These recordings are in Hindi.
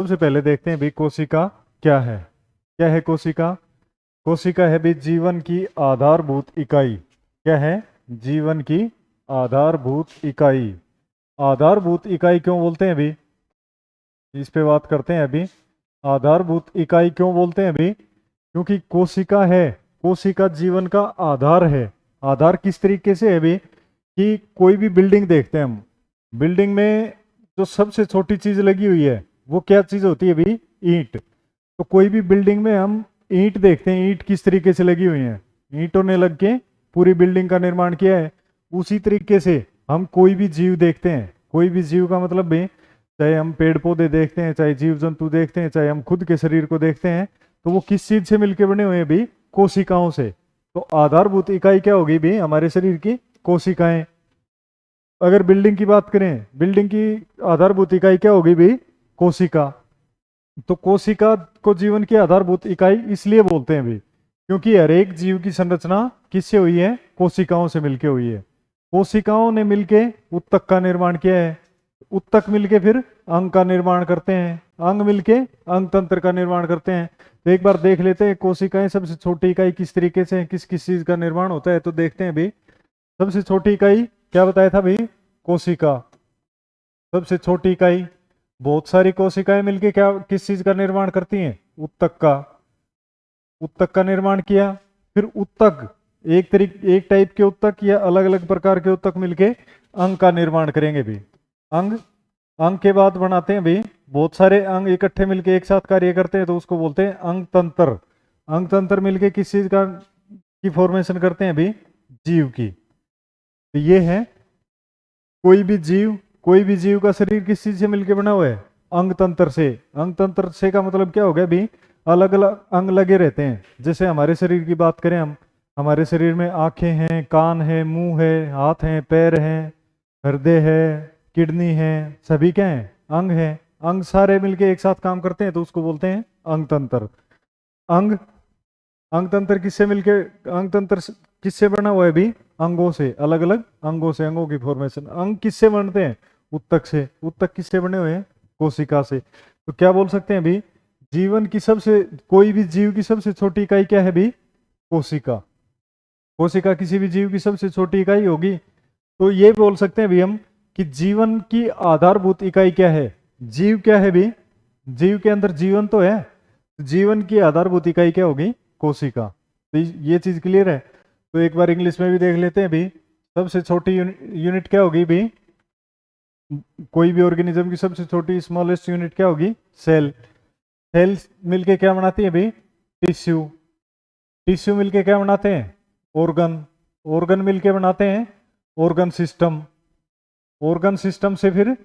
सबसे पहले देखते हैं भी कोशिका क्या है। क्या है कोशिका? कोशिका है भी जीवन की आधारभूत इकाई। क्या है? जीवन की आधारभूत इकाई। आधारभूत इकाई क्यों बोलते हैं अभी? इस पे बात करते हैं अभी। आधारभूत इकाई क्यों बोलते हैं अभी? क्योंकि कोशिका है, कोशिका जीवन का आधार है। आधार किस तरीके से है अभी कि कोई भी बिल्डिंग देखते हैं हम, बिल्डिंग में जो सबसे छोटी चीज लगी हुई है वो क्या चीज होती है अभी? ईंट। तो कोई भी बिल्डिंग में हम ईंट देखते हैं, ईंट किस तरीके से लगी हुई है, ईंटों ने लग के पूरी बिल्डिंग का निर्माण किया है। उसी तरीके से हम कोई भी जीव देखते हैं, कोई भी जीव का मतलब भी, चाहे हम पेड़ पौधे देखते हैं, चाहे जीव जंतु देखते हैं, चाहे हम खुद के शरीर को देखते हैं, तो वो किस चीज से मिलकर बने हुए हैं भी? कोशिकाओं से। तो आधारभूत इकाई क्या होगी भी? हमारे शरीर की कोशिकाएं। अगर बिल्डिंग की बात करें, बिल्डिंग की आधारभूत इकाई क्या होगी भी? कोशिका। तो कोशिका को जीवन की आधारभूत इकाई इसलिए बोलते हैं भी क्योंकि हर एक जीव की संरचना किससे हुई है? कोशिकाओं से मिलके हुई है। कोशिकाओं ने मिलके उत्तक का निर्माण किया है, उत्तक मिलके फिर अंग का निर्माण करते हैं, अंग मिलके अंग तंत्र का निर्माण करते हैं। तो एक बार देख लेते हैं कोशिकाएं सबसे छोटी इकाई किस तरीके से किस किस चीज का निर्माण होता है। तो देखते हैं भी, सबसे छोटी इकाई क्या बताया था भी? कोशिका। सबसे छोटी इकाई। बहुत सारी कोशिकाएं मिलके क्या किस चीज का निर्माण करती हैं? उत्तक का। उत्तक का निर्माण किया। फिर उत्तक एक टाइप के उत्तक या अलग अलग प्रकार के उत्तक मिलके अंग का निर्माण करेंगे भी। अंग। अंग के बाद बनाते हैं भी, बहुत सारे अंग इकट्ठे मिलके एक साथ कार्य करते हैं तो उसको बोलते हैं अंग तंत्र। अंग तंत्र मिलके किस चीज का की फॉर्मेशन करते हैं भी? जीव की। तो ये है कोई भी जीव, कोई भी जीव का शरीर किस चीज से मिलकर बना हुआ है? अंग तंत्र से। अंग तंत्र से का मतलब क्या हो गया भी? अलग अलग अंग लगे रहते हैं। जैसे हमारे शरीर की बात करें हम, हमारे शरीर में आंखें हैं, कान है, मुंह है, हाथ हैं, पैर हैं, हृदय है, किडनी है, सभी क्या है? अंग है। अंग सारे मिलके एक साथ काम करते हैं तो उसको बोलते हैं अंग तंत्र। अंग। अंग तंत्र किससे मिलके, अंग तंत्र किससे बना हुआ है भी? अंगों से। अलग अलग अंगों से, अंगों की फॉर्मेशन। अंग किससे बनते हैं? उत्तक से। उत्तक किससे बने हुए हैं? कोशिका से। तो क्या बोल सकते हैं भी? जीवन की सबसे, कोई भी जीव की सबसे छोटी इकाई क्या है भी? कोशिका। कोशिका किसी भी जीव की सबसे छोटी इकाई होगी। तो ये बोल सकते हैं भी हम कि जीवन की आधारभूत इकाई क्या है? जीव क्या है भी? जीव के अंदर जीवन तो है, जीवन की आधारभूत इकाई क्या होगी? कोशिका। तो ये चीज क्लियर है। तो एक बार इंग्लिश में भी देख लेते हैं भी, सबसे छोटी यूनिट क्या होगी भी? कोई भी ऑर्गेनिज्म की सबसे छोटी स्मॉलेस्ट यूनिट क्या होगी? सेल। सेल मिलके क्या बनाती है भी? टिश्यू। टिश्यू मिलके क्या बनाते हैं? ऑर्गन। ऑर्गन मिलके बनाते हैं ऑर्गन सिस्टम। ऑर्गन सिस्टम से फिर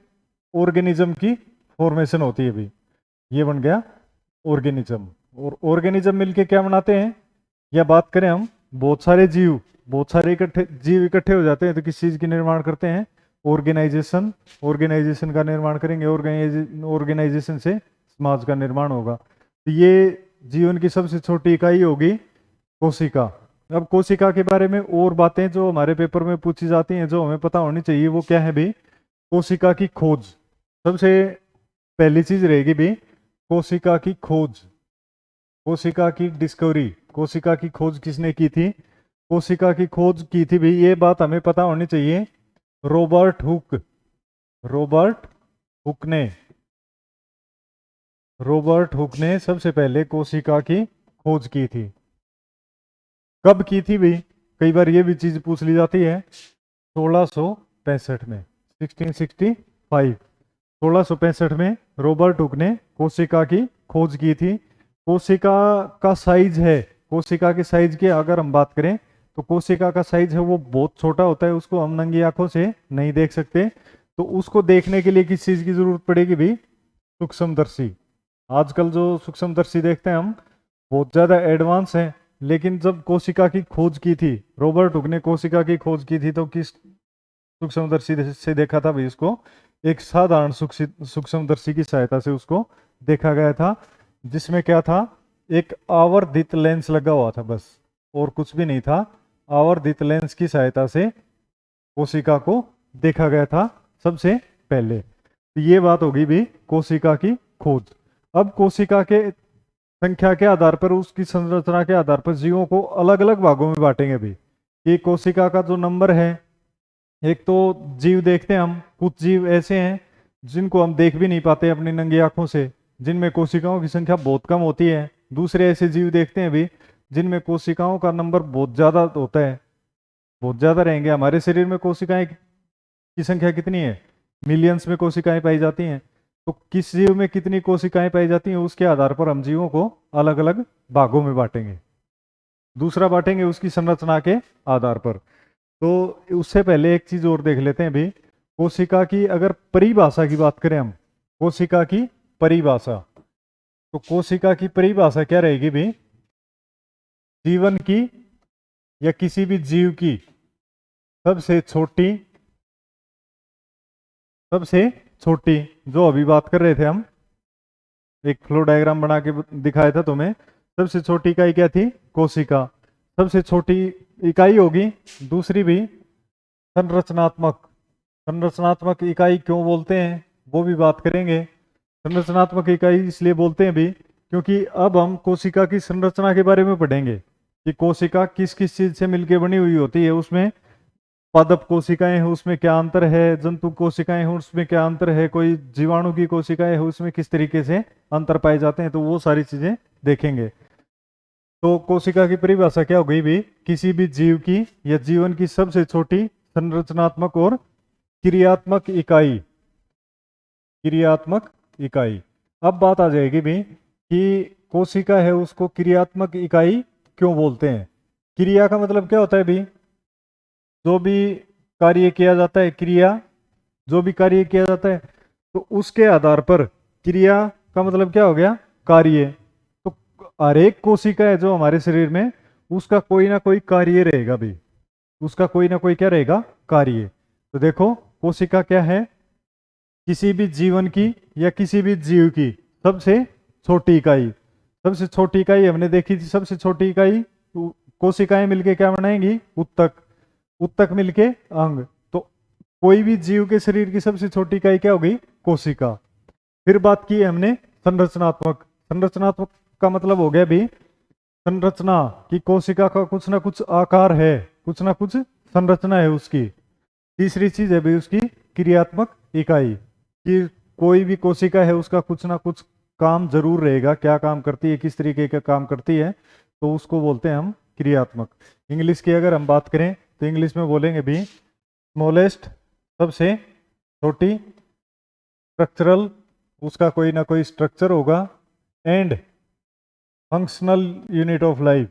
ऑर्गेनिज्म की फॉर्मेशन होती है भी। ये बन गया ऑर्गेनिज्म। और ऑर्गेनिज्म मिलके क्या बनाते हैं? या बात करें हम, बहुत सारे जीव, बहुत सारे इकट्ठे जीव इकट्ठे हो जाते हैं तो किस चीज की निर्माण करते हैं? ऑर्गेनाइजेशन। ऑर्गेनाइजेशन का निर्माण करेंगे, ऑर्गेनाइजेशन से समाज का निर्माण होगा। तो ये जीवन की सबसे छोटी इकाई होगी कोशिका। अब कोशिका के बारे में और बातें जो हमारे पेपर में पूछी जाती हैं जो हमें पता होनी चाहिए वो क्या है भी? कोशिका की खोज। सबसे पहली चीज रहेगी भी कोशिका की खोज। कोशिका की डिस्कवरी। कोशिका की खोज किसने की थी? कोशिका की खोज की थी भी, ये बात हमें पता होनी चाहिए, रॉबर्ट हुक। रॉबर्ट हुक ने, रॉबर्ट हुक ने सबसे पहले कोशिका की खोज की थी। कब की थी भी? कई बार ये भी चीज पूछ ली जाती है। 1665 में, 1665। 1665 में रॉबर्ट हुक ने कोशिका की खोज की थी। कोशिका का साइज है, कोशिका के साइज की अगर हम बात करें तो कोशिका का साइज है वो बहुत छोटा होता है, उसको हम नंगी आंखों से नहीं देख सकते। तो उसको देखने के लिए किस चीज की जरूरत पड़ेगी भी? सूक्ष्मदर्शी। आजकल जो सूक्ष्मदर्शी देखते हैं हम बहुत ज्यादा एडवांस है, लेकिन जब कोशिका की खोज की थी, रॉबर्ट हुक ने कोशिका की खोज की थी तो किस सूक्ष्मदर्शी से देखा था भाई? उसको एक साधारण सूक्ष्मदर्शी की सहायता से उसको देखा गया था, जिसमें क्या था? एक आवर्धित लेंस लगा हुआ था बस, और कुछ भी नहीं था। आवर्धित लेंस की सहायता से कोशिका को देखा गया था सबसे पहले। तो ये बात होगी भी कोशिका की खोज। अब कोशिका के संख्या के आधार पर, उसकी संरचना के आधार पर जीवों को अलग अलग भागों में बांटेंगे भी। कि कोशिका का जो नंबर है, एक तो जीव देखते हैं हम, कुछ जीव ऐसे हैं जिनको हम देख भी नहीं पाते अपनी नंगी आंखों से, जिनमें कोशिकाओं की संख्या बहुत कम होती है। दूसरे ऐसे जीव देखते हैं भी जिनमें कोशिकाओं का नंबर बहुत ज्यादा होता है, बहुत ज्यादा रहेंगे। हमारे शरीर में कोशिकाएं की संख्या कितनी है? मिलियंस में कोशिकाएं पाई जाती हैं। तो किस जीव में कितनी कोशिकाएं पाई जाती हैं, उसके आधार पर हम जीवों को अलग अलग भागों में बांटेंगे। दूसरा बांटेंगे उसकी संरचना के आधार पर। तो उससे पहले एक चीज और देख लेते हैं भी। कोशिका की अगर परिभाषा की बात करें हम, कोशिका की परिभाषा, तो कोशिका की परिभाषा क्या रहेगी भी? जीवन की या किसी भी जीव की सबसे छोटी, जो अभी बात कर रहे थे हम, एक फ्लो डायग्राम बना के दिखाया था तुम्हें। सबसे छोटी इकाई क्या थी? कोशिका। सबसे छोटी इकाई होगी। दूसरी भी संरचनात्मक। संरचनात्मक इकाई क्यों बोलते हैं वो भी बात करेंगे। संरचनात्मक इकाई इसलिए बोलते हैं भी क्योंकि अब हम कोशिका की संरचना के बारे में पढ़ेंगे कि कोशिका किस किस चीज से मिलकर बनी हुई होती है। उसमें पादप कोशिकाएं हैं, उसमें क्या अंतर है, जंतु कोशिकाएं हैं उसमें क्या अंतर है, कोई जीवाणु की कोशिकाएं हैं उसमें किस तरीके से अंतर पाए जाते हैं, तो वो सारी चीजें देखेंगे। तो कोशिका की परिभाषा क्या हो गई भी? किसी भी जीव की या जीवन की सबसे छोटी संरचनात्मक और क्रियात्मक इकाई। क्रियात्मक इकाई। अब बात आ जाएगी भी कि कोशिका है उसको क्रियात्मक इकाई क्यों बोलते हैं। क्रिया का मतलब क्या होता है भी? जो भी कार्य किया जाता है, क्रिया, जो भी कार्य किया जाता है, तो उसके आधार पर क्रिया का मतलब क्या हो गया? कार्य। तो हर एक कोशिका है जो हमारे शरीर में, उसका कोई ना कोई कार्य रहेगा भी, उसका कोई ना कोई क्या रहेगा? कार्य। तो देखो कोशिका क्या है? किसी भी जीवन की या किसी भी जीव की सबसे छोटी इकाई। सबसे छोटी इकाई हमने देखी थी, सबसे छोटी इकाई कोशिकाएं मिलके क्या बनाएंगी? उत्तक। उत्तक मिलके अंग। तो कोई भी जीव के शरीर की सबसे छोटी इकाई क्या होगी? कोशिका। फिर बात की हमने संरचनात्मक। संरचनात्मक का मतलब हो गया भी संरचना, की कोशिका का कुछ ना कुछ आकार है, कुछ ना कुछ संरचना है उसकी। तीसरी चीज है भी उसकी क्रियात्मक इकाई, कि कोई भी कोशिका है उसका कुछ ना कुछ काम जरूर रहेगा, क्या काम करती है, किस तरीके का काम करती है, तो उसको बोलते हैं हम क्रियात्मक। इंग्लिश की अगर हम बात करें तो इंग्लिश में बोलेंगे भी स्मॉलेस्ट, सबसे छोटी, स्ट्रक्चरल, उसका कोई ना कोई स्ट्रक्चर होगा, and functional unit of life.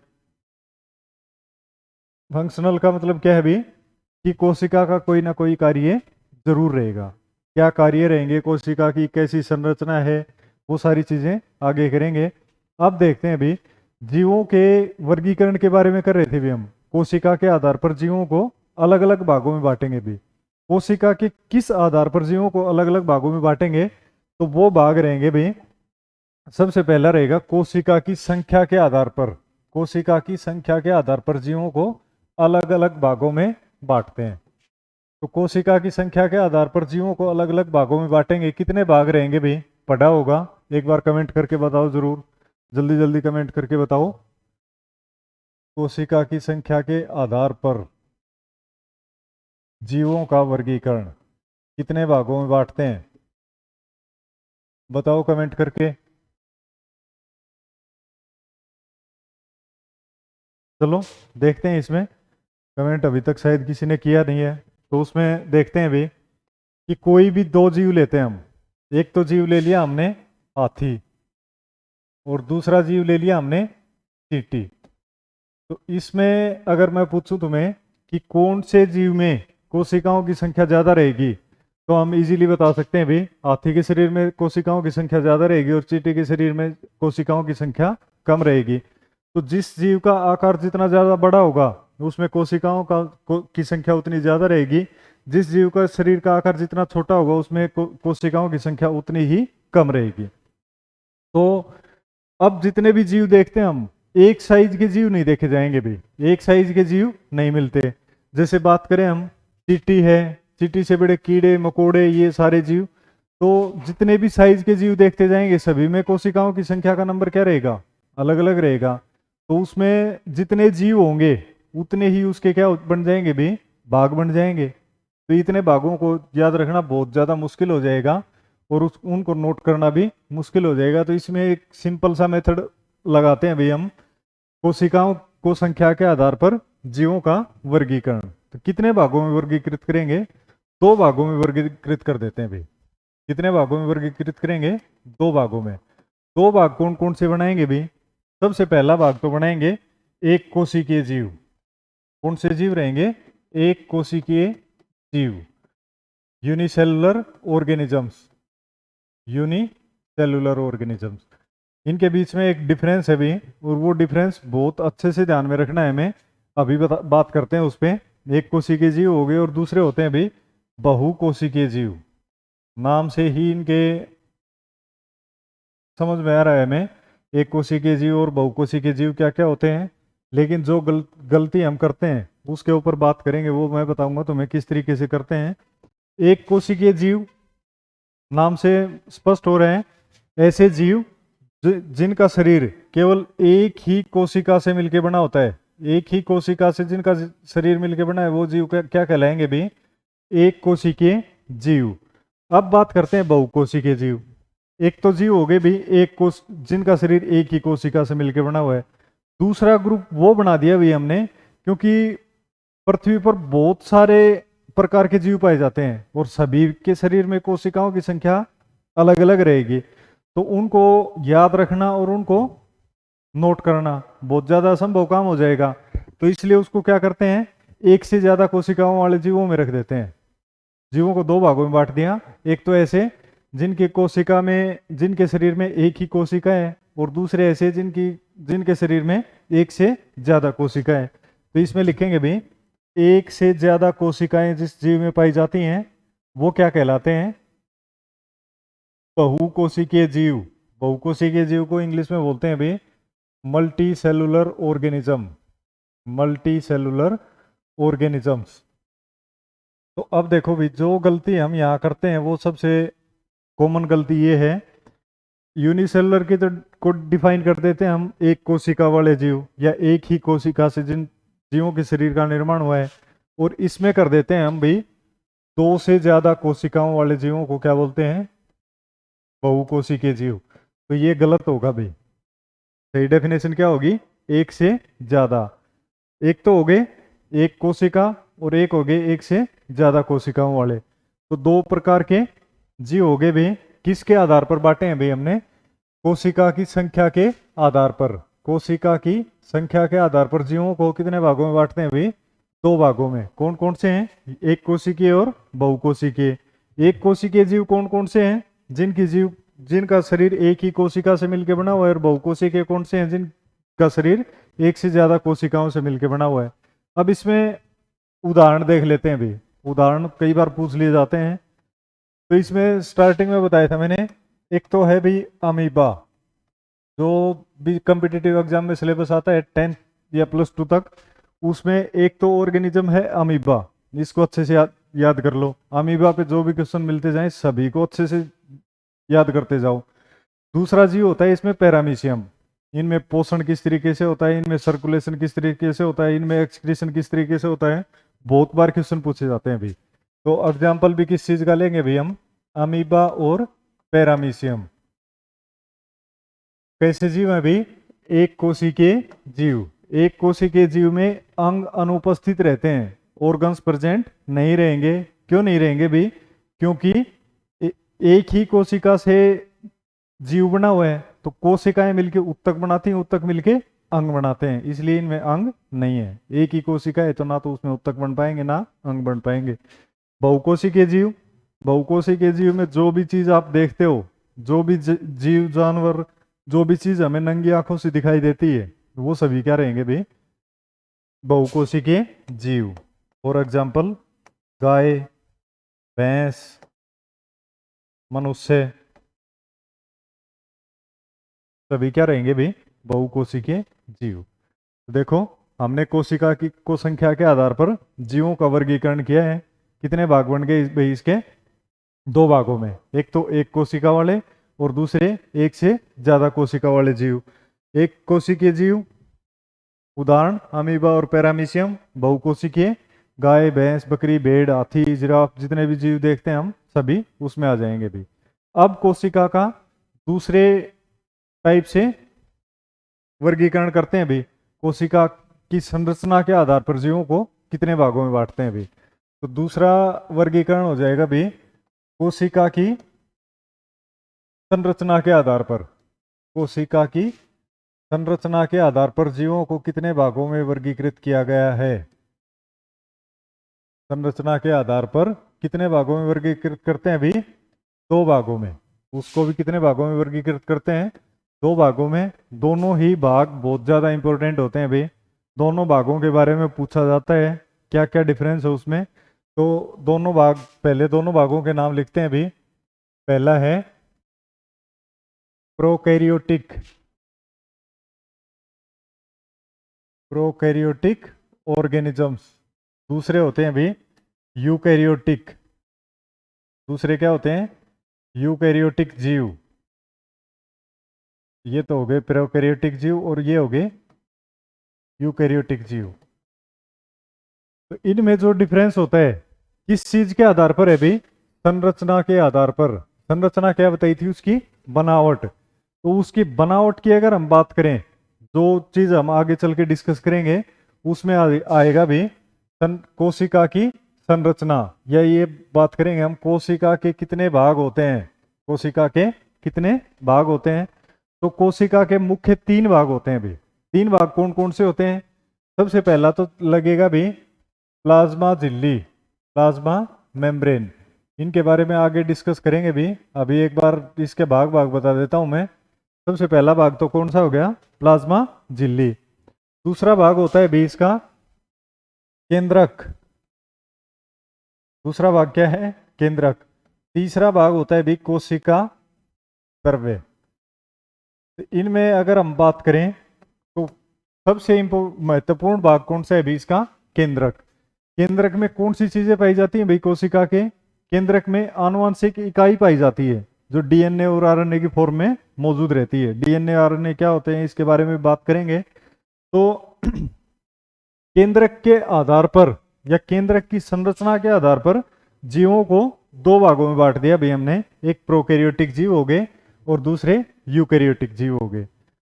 Functional का मतलब क्या है भी? कि कोशिका का कोई ना कोई कार्य जरूर रहेगा। क्या कार्य रहेंगे कोशिका की, कैसी संरचना है, वो सारी चीजें आगे करेंगे। अब देखते हैं भी जीवों के वर्गीकरण के बारे में कर रहे थे भी हम। कोशिका के आधार पर जीवों को अलग अलग भागों में बांटेंगे भी। कोशिका के किस आधार पर जीवों को अलग अलग भागों में बांटेंगे, तो वो भाग रहेंगे भी। सबसे पहला रहेगा कोशिका की संख्या के आधार पर। कोशिका की संख्या के आधार पर जीवों को अलग अलग भागों में बांटते हैं। तो कोशिका की संख्या के आधार पर जीवों को अलग अलग भागों में बांटेंगे। कितने भाग रहेंगे भी? पढ़ा होगा, एक बार कमेंट करके बताओ जरूर, जल्दी जल्दी कमेंट करके बताओ। कोशिका की संख्या के आधार पर जीवों का वर्गीकरण कितने भागों में बांटते हैं? बताओ कमेंट करके। चलो देखते हैं इसमें। कमेंट अभी तक शायद किसी ने किया नहीं है, तो उसमें देखते हैं भी कि कोई भी दो जीव लेते हैं हम। एक तो जीव ले लिया हमने हाथी, और दूसरा जीव ले लिया हमने चींटी। तो इसमें अगर मैं पूछूं तुम्हें कि कौन से जीव में कोशिकाओं की संख्या ज्यादा रहेगी, तो हम इजीली बता सकते हैं भी हाथी के शरीर में कोशिकाओं की संख्या ज्यादा रहेगी और चींटी के शरीर में कोशिकाओं की संख्या कम रहेगी। तो जिस जीव का आकार जितना ज्यादा बड़ा होगा उसमें कोशिकाओं की संख्या उतनी ज्यादा रहेगी। जिस जीव का शरीर का आकार जितना छोटा होगा उसमें कोशिकाओं की संख्या उतनी ही कम रहेगी। तो अब जितने भी जीव देखते हैं हम, एक साइज के जीव नहीं देखे जाएंगे भी, एक साइज के जीव नहीं मिलते। जैसे बात करें हम, चींटी है, चींटी से बड़े कीड़े मकोड़े, ये सारे जीव, तो जितने भी साइज के जीव देखते जाएंगे सभी में कोशिकाओं की संख्या का नंबर क्या रहेगा, अलग अलग रहेगा। तो उसमें जितने जीव होंगे उतने ही उसके क्या बन जाएंगे भी, भाग बन जाएंगे। तो इतने भागों को याद रखना बहुत ज़्यादा मुश्किल हो जाएगा और उनको नोट करना भी मुश्किल हो जाएगा। तो इसमें एक सिंपल सा मेथड लगाते हैं भाई हम, कोशिकाओं को संख्या के आधार पर जीवों का वर्गीकरण। तो कितने भागों में वर्गीकृत करेंगे, दो भागों में वर्गीकृत कर देते हैं भाई। कितने भागों में वर्गीकृत करेंगे, दो भागों में। दो भाग कौन कौन से बनाएंगे भी, सबसे पहला भाग तो बनाएंगे एक कोशिकीय जीव। कौन से जीव रहेंगे, एक कोशिकीय जीव, यूनिसेलुलर ऑर्गेनिजम्स, यूनिसेलुलर ऑर्गेनिजम्स। इनके बीच में एक डिफरेंस है भी, और वो डिफरेंस बहुत अच्छे से ध्यान में रखना है हमें। अभी बात करते हैं उस पर। एक कोशिकीय जीव हो गए और दूसरे होते हैं भी बहुकोशिकीय जीव। नाम से ही इनके समझ में आ रहा है हमें, एक कोशिकीय जीव और बहुकोशिकीय जीव क्या क्या होते हैं। लेकिन जो गलती हम करते हैं उसके ऊपर बात करेंगे, वो मैं बताऊंगा तुम्हें किस तरीके से करते हैं। एक कोशिकीय जीव नाम से स्पष्ट हो रहे हैं ऐसे जीव जिनका शरीर केवल एक ही कोशिका से मिलकर बना होता है। एक ही कोशिका से जिनका शरीर मिलकर बना है वो जीव क्या कहलाएंगे भी, एक कोशिकीय जीव। अब बात करते हैं बहुकोशिकीय जीव। एक तो जीव हो गए भी एक कोश जिनका शरीर एक ही कोशिका से मिलकर बना हुआ है। दूसरा ग्रुप वो बना दिया भी हमने क्योंकि पृथ्वी पर बहुत सारे प्रकार के जीव पाए जाते हैं और सभी के शरीर में कोशिकाओं की संख्या अलग अलग रहेगी। तो उनको याद रखना और उनको नोट करना बहुत ज़्यादा असंभव काम हो जाएगा। तो इसलिए उसको क्या करते हैं, एक से ज़्यादा कोशिकाओं वाले जीवों में रख देते हैं। जीवों को दो भागों में बांट दिया। एक तो ऐसे जिनके कोशिका में जिनके शरीर में एक ही कोशिका है, और दूसरे ऐसे जिनके शरीर में एक से ज़्यादा कोशिका है। तो इसमें लिखेंगे भी एक से ज़्यादा कोशिकाएं जिस जीव में पाई जाती हैं वो क्या कहलाते हैं, बहुकोशिकीय जीव। बहुकोशिकीय जीव को इंग्लिश में बोलते हैं भी multi cellular organism, multi cellular organisms. तो अब देखो भी जो गलती हम यहाँ करते हैं वो सबसे कॉमन गलती ये है, यूनिसेलुलर की तो को डिफाइन कर देते हैं हम एक कोशिका वाले जीव या एक ही कोशिका से जिन जीवों के शरीर का निर्माण हुआ है, और इसमें कर देते हैं हम भी दो से ज्यादा कोशिकाओं वाले जीवों को क्या बोलते हैं, बहुकोशिकीय जीव। तो ये गलत होगा भाई। सही डेफिनेशन क्या होगी, एक से ज्यादा। एक तो हो गए एक कोशिका और एक हो गए एक से ज्यादा कोशिकाओं वाले। तो दो प्रकार के जीव हो गए भाई। किसके आधार पर बांटे हैं भाई हमने, कोशिका की संख्या के आधार पर। कोशिका की संख्या के आधार पर जीवों को कितने भागों में बांटते हैं भाई, दो भागों में। कौन कौन से हैं, एक कोशिकीय और बहुकोशिकीय। एक कोशिकीय जीव कौन कौन से हैं, जिनका शरीर एक ही कोशिका से मिलकर बना हुआ है। और बहुकोशिकीय कौन से हैं, जिनका शरीर एक से ज्यादा कोशिकाओं से मिलकर बना हुआ है। अब इसमें उदाहरण देख लेते हैं भाई। उदाहरण कई बार पूछ लिए जाते हैं। तो इसमें स्टार्टिंग में बताया था मैंने, एक तो है भाई अमीबा, जो भी कम्पिटिटिव एग्जाम में सिलेबस आता है 10th या +2 तक, उसमें एक तो ऑर्गेनिज्म है अमीबा। इसको अच्छे से याद कर लो। अमीबा पे जो भी क्वेश्चन मिलते जाएं सभी को अच्छे से याद करते जाओ। दूसरा जीव होता है इसमें पैरामीशियम। इनमें पोषण किस तरीके से होता है, इनमें सर्कुलेशन किस तरीके से होता है, इनमें एक्सक्रीशन किस तरीके से होता है, बहुत बार क्वेश्चन पूछे जाते हैं भाई। तो एग्जाम्पल भी किस चीज का लेंगे भाई हम, अमीबा और पैरामीशियम। कैसे जीव है भाई, एक कोशिकीय जीव। एक कोशिकीय जीव में अंग अनुपस्थित रहते हैं, ऑर्गन्स प्रेजेंट नहीं रहेंगे। क्यों नहीं रहेंगे भाई, क्योंकि एक ही कोशिका से जीव बना हुआ है। तो कोशिकाएं मिलके उत्तक बनाती हैं, उत्तक मिलके अंग बनाते हैं, इसलिए इनमें अंग नहीं है। एक ही कोशिका है तो ना तो उसमें उत्तक बन पाएंगे ना अंग बन पाएंगे। बहुकोशिकीय जीव, बहुकोशिकीय जीव में जो भी चीज आप देखते हो, जो भी जीव जानवर, जो भी चीज हमें नंगी आंखों से दिखाई देती है, वो सभी क्या रहेंगे भाई, बहुकोशिकीय जीव। फॉर एग्जाम्पल गाय, भैंस, मनुष्य, सभी क्या रहेंगे भाई, बहुकोशिकीय जीव। देखो हमने कोशिका की को संख्या के आधार पर जीवों का वर्गीकरण किया है। कितने भाग बन गए भाई इसके, दो भागों में, एक तो एक कोशिका वाले और दूसरे एक से ज्यादा कोशिका वाले जीव। एक कोशिकीय जीव उदाहरण अमीबा और पैरामीशियम, बहुकोशिकीय गाय भैंस बकरी भेड़ हाथी जिराफ, जितने भी जीव देखते हैं हम सभी उसमें आ जाएंगे भी। अब कोशिका का दूसरे टाइप से वर्गीकरण करते हैं भी, कोशिका की संरचना के आधार पर जीवों को कितने भागों में बांटते हैं भी। तो दूसरा वर्गीकरण हो जाएगा भी कोशिका की संरचना के आधार पर, कोशिका की संरचना के आधार पर जीवों को कितने भागों में वर्गीकृत किया गया है। संरचना के आधार पर कितने भागों में वर्गीकृत करते हैं भी, दो भागों में। उसको भी कितने भागों में वर्गीकृत करते हैं, दो भागों में। दोनों ही भाग बहुत ज़्यादा इंपॉर्टेंट होते हैं भाई, दोनों भागों के बारे में पूछा जाता है क्या क्या डिफरेंस है उसमें। तो दोनों भाग, पहले दोनों भागों के नाम लिखते हैं भी। पहला है प्रोकैरियोटिक, प्रोकैरियोटिक ऑर्गेनिजम्स। दूसरे होते हैं भी यूकैरियोटिक, दूसरे क्या होते हैं, यूकैरियोटिक जीव। ये तो हो गए प्रोकैरियोटिक जीव और ये हो गए यूकैरियोटिक जीव। तो इनमें जो डिफरेंस होता है किस चीज के आधार पर है भाई, संरचना के आधार पर। संरचना क्या बताई थी, उसकी बनावट। तो उसकी बनावट की अगर हम बात करें, जो चीज हम आगे चल के डिस्कस करेंगे उसमें आएगा भी कोशिका की संरचना, या ये बात करेंगे हम कोशिका के कितने भाग होते हैं, कोशिका के कितने भाग होते हैं। तो कोशिका के मुख्य तीन भाग होते हैं भी। तीन भाग कौन कौन से होते हैं, सबसे पहला तो लगेगा भी प्लाज्मा झिल्ली, प्लाज्मा मेम्ब्रेन। इनके बारे में आगे डिस्कस करेंगे भी, अभी एक बार इसके भाग भाग बता देता हूं मैं। सबसे पहला भाग तो कौन सा हो गया, प्लाज्मा झिल्ली। दूसरा भाग होता है भी इसका केंद्रक, दूसरा भाग क्या है, केंद्रक। तीसरा भाग होता है भी कोशिका द्रव्य। तो इनमें अगर हम बात करें तो सबसे महत्वपूर्ण भाग कौन सा है भी इसका, केंद्रक। केंद्रक में कौन सी चीजें पाई जाती हैं भाई, कोशिका के केंद्रक में आनुवंशिक इकाई पाई जाती है जो डीएनए और आरएनए की फॉर्म में मौजूद रहती है। डीएनए आरएनए क्या होते हैं इसके बारे में बात करेंगे। तो केंद्रक के आधार पर या केंद्रक की संरचना के आधार पर जीवों को दो भागों में बांट दिया भाई हमने, एक प्रोकैरियोटिक जीव हो गए और दूसरे यूकैरियोटिक जीव हो गए।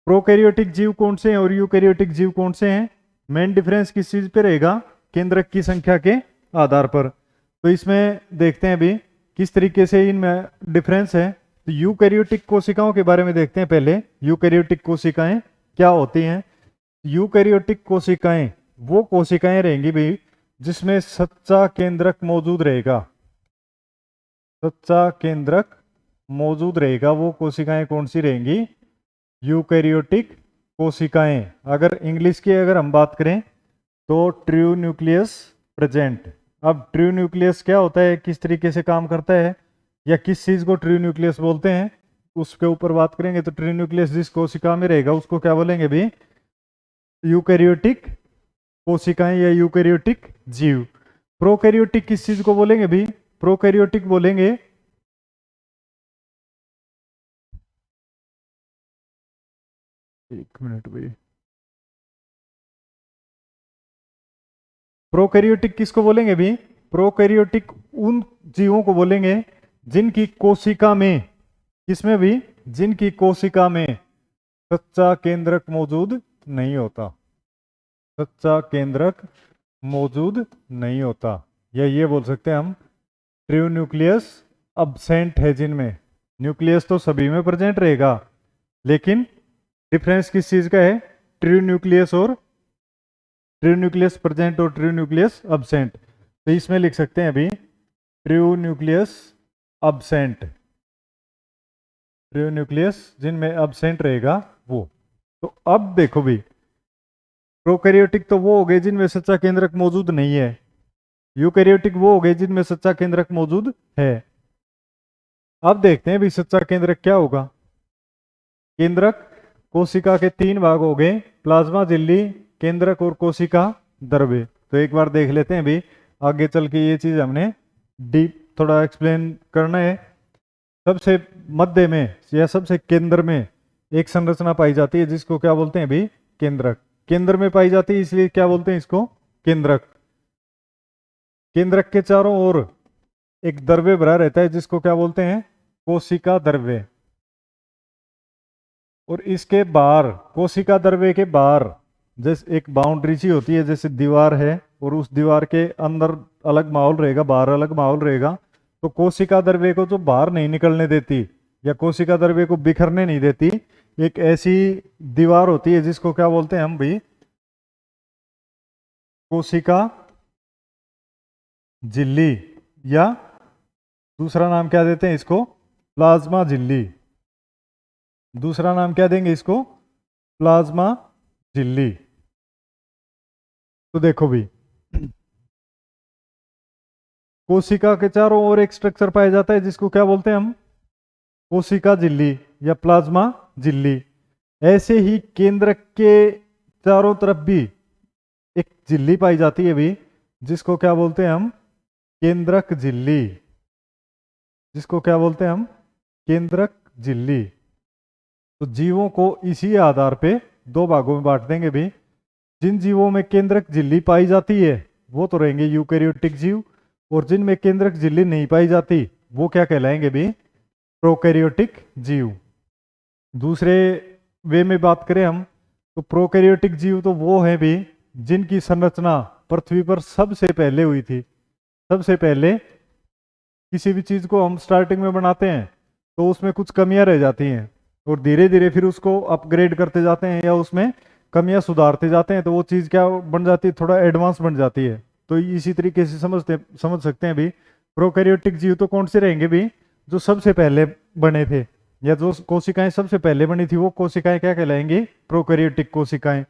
प्रोकैरियोटिक जीव कौन से हैं और यूकैरियोटिक जीव कौन से हैं, मेन डिफरेंस किस चीज पे रहेगा, केंद्रक की संख्या के आधार पर। तो इसमें देखते हैं भी किस तरीके से इनमें डिफरेंस है। तो यूकैरियोटिक कोशिकाओं के बारे में देखते हैं पहले, यूकैरियोटिक कोशिकाएं क्या होती हैं। यूकैरियोटिक कोशिकाएं वो कोशिकाएं रहेंगी भी जिसमें सच्चा केंद्रक मौजूद रहेगा, सच्चा केंद्रक मौजूद रहेगा। वो कोशिकाएं कौन सी रहेंगी, यूकैरियोटिक कोशिकाएं। अगर इंग्लिश की अगर हम बात करें तो ट्रू न्यूक्लियस प्रेजेंट। अब ट्रू न्यूक्लियस क्या होता है, किस तरीके से काम करता है, या किस चीज को ट्रू न्यूक्लियस बोलते हैं, उसके ऊपर बात करेंगे। तो ट्रू न्यूक्लियस जिस कोशिका में रहेगा उसको क्या बोलेंगे भी, यूकैरियोटिक कोशिकाएं या यूकैरियोटिक जीव। प्रोकैरियोटिक किस चीज को बोलेंगे भी, प्रोकैरियोटिक बोलेंगे एक मिनट भाई, प्रोकैरियोटिक किसको बोलेंगे भी, प्रोकैरियोटिक उन जीवों को बोलेंगे जिनकी कोशिका में, किसमें भी, जिनकी कोशिका में सच्चा केंद्रक मौजूद नहीं होता, सच्चा केंद्रक मौजूद नहीं होता। या ये बोल सकते हैं हम ट्रू न्यूक्लियस अब्सेंट है, जिनमें न्यूक्लियस तो सभी में प्रेजेंट रहेगा लेकिन डिफरेंस किस चीज का है, ट्रू न्यूक्लियस और ट्रू न्यूक्लियस प्रेजेंट और ट्रू न्यूक्लियस अब्सेंट। तो इसमें लिख सकते हैं अभी true nucleus absent, true nucleus जिनमें अब्सेंट रहेगा वो। तो अब देखो भी, प्रोकैरियोटिक तो वो हो गए जिनमें सच्चा केंद्रक मौजूद नहीं है, यूकैरियोटिक वो हो गए जिनमें सच्चा केंद्रक मौजूद है। अब देखते हैं भी सच्चा केंद्रक क्या होगा। केंद्रक कोशिका के तीन भाग हो गए, प्लाज्मा झिल्ली, केंद्रक और कोशिका द्रव्य। तो एक बार देख लेते हैं भी, आगे चल के ये चीज हमने थोड़ा एक्सप्लेन करना है। सबसे मध्य में या सबसे केंद्र में एक संरचना पाई जाती है जिसको क्या बोलते हैं अभी? केंद्रक। केंद्र में पाई जाती है इसलिए क्या बोलते हैं इसको? केंद्रक। केंद्रक के चारों ओर एक द्रव्य भरा रहता है जिसको क्या बोलते हैं? कोशिका द्रव्य। और इसके बाहर, कोशिका द्रव्य के बाहर जैसे एक बाउंड्री सी होती है, जैसे दीवार है और उस दीवार के अंदर अलग माहौल रहेगा, बाहर अलग माहौल रहेगा। तो कोशिका द्रव्य को जो बाहर नहीं निकलने देती या कोशिका द्रव्य को बिखरने नहीं देती, एक ऐसी दीवार होती है जिसको क्या बोलते हैं हम भी? कोशिका झिल्ली, या दूसरा नाम क्या देते हैं इसको? प्लाज्मा झिल्ली। दूसरा नाम क्या देंगे इसको? प्लाज्मा झिल्ली। तो देखो भी, कोशिका के चारों ओर एक स्ट्रक्चर पाया जाता है जिसको क्या बोलते हैं हम? कोशिका झिल्ली या प्लाज्मा झिल्ली। ऐसे ही केंद्र के चारों तरफ भी एक झिल्ली पाई जाती है भी, जिसको क्या बोलते हैं हम? केंद्रक झिल्ली। जिसको क्या बोलते हैं हम? केंद्रक झिल्ली। तो जीवों को इसी आधार पे दो भागों में बांट देंगे भी। जिन जीवों में केंद्रक झिल्ली पाई जाती है वो तो रहेंगे यूकैरियोटिक जीव, और जिनमें केंद्रक झिल्ली नहीं पाई जाती वो क्या कहलाएंगे भी? प्रोकैरियोटिक जीव। दूसरे वे में बात करें हम तो प्रोकैरियोटिक जीव तो वो है भी जिनकी संरचना पृथ्वी पर सबसे पहले हुई थी। सबसे पहले किसी भी चीज को हम स्टार्टिंग में बनाते हैं तो उसमें कुछ कमियां रह जाती हैं और धीरे धीरे फिर उसको अपग्रेड करते जाते हैं या उसमें कमियां सुधारते जाते हैं, तो वो चीज क्या बन जाती है? थोड़ा एडवांस बन जाती है। तो इसी तरीके से समझ सकते हैं भी प्रोकैरियोटिक जीव तो कौन से रहेंगे भी? जो सबसे पहले बने थे, या जो कोशिकाएं सबसे पहले बनी थी वो कोशिकाएं क्या कहलाएंगी? प्रोकैरियोटिक कोशिकाएं।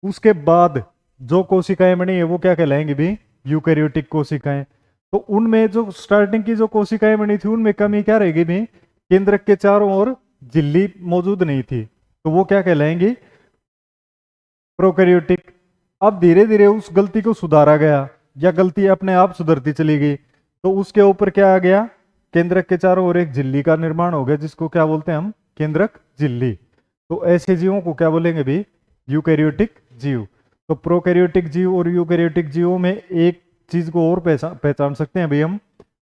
उसके बाद जो कोशिकाएं बनी है वो क्या कहलाएंगी भी? यूकैरियोटिक कोशिकाएं। तो उनमें जो स्टार्टिंग की जो कोशिकाएं बनी थी उनमें कमी क्या रहेगी भी? केंद्रक के चारों ओर झिल्ली मौजूद नहीं थी, तो वो क्या कहलाएंगी? प्रोकैरियोटिक। अब धीरे धीरे उस गलती को सुधारा गया या गलती अपने आप सुधरती चली गई, तो उसके ऊपर क्या आ गया? केंद्रक के चारों ओर एक झिल्ली का निर्माण हो गया जिसको क्या बोलते हैं हम? केंद्रक झिल्ली। तो ऐसे जीवों को क्या बोलेंगे भी? यूकैरियोटिक जीव। तो प्रोकैरियोटिक जीव और यूकैरियोटिक जीवों में एक चीज को और पहचान सकते हैं भी हम।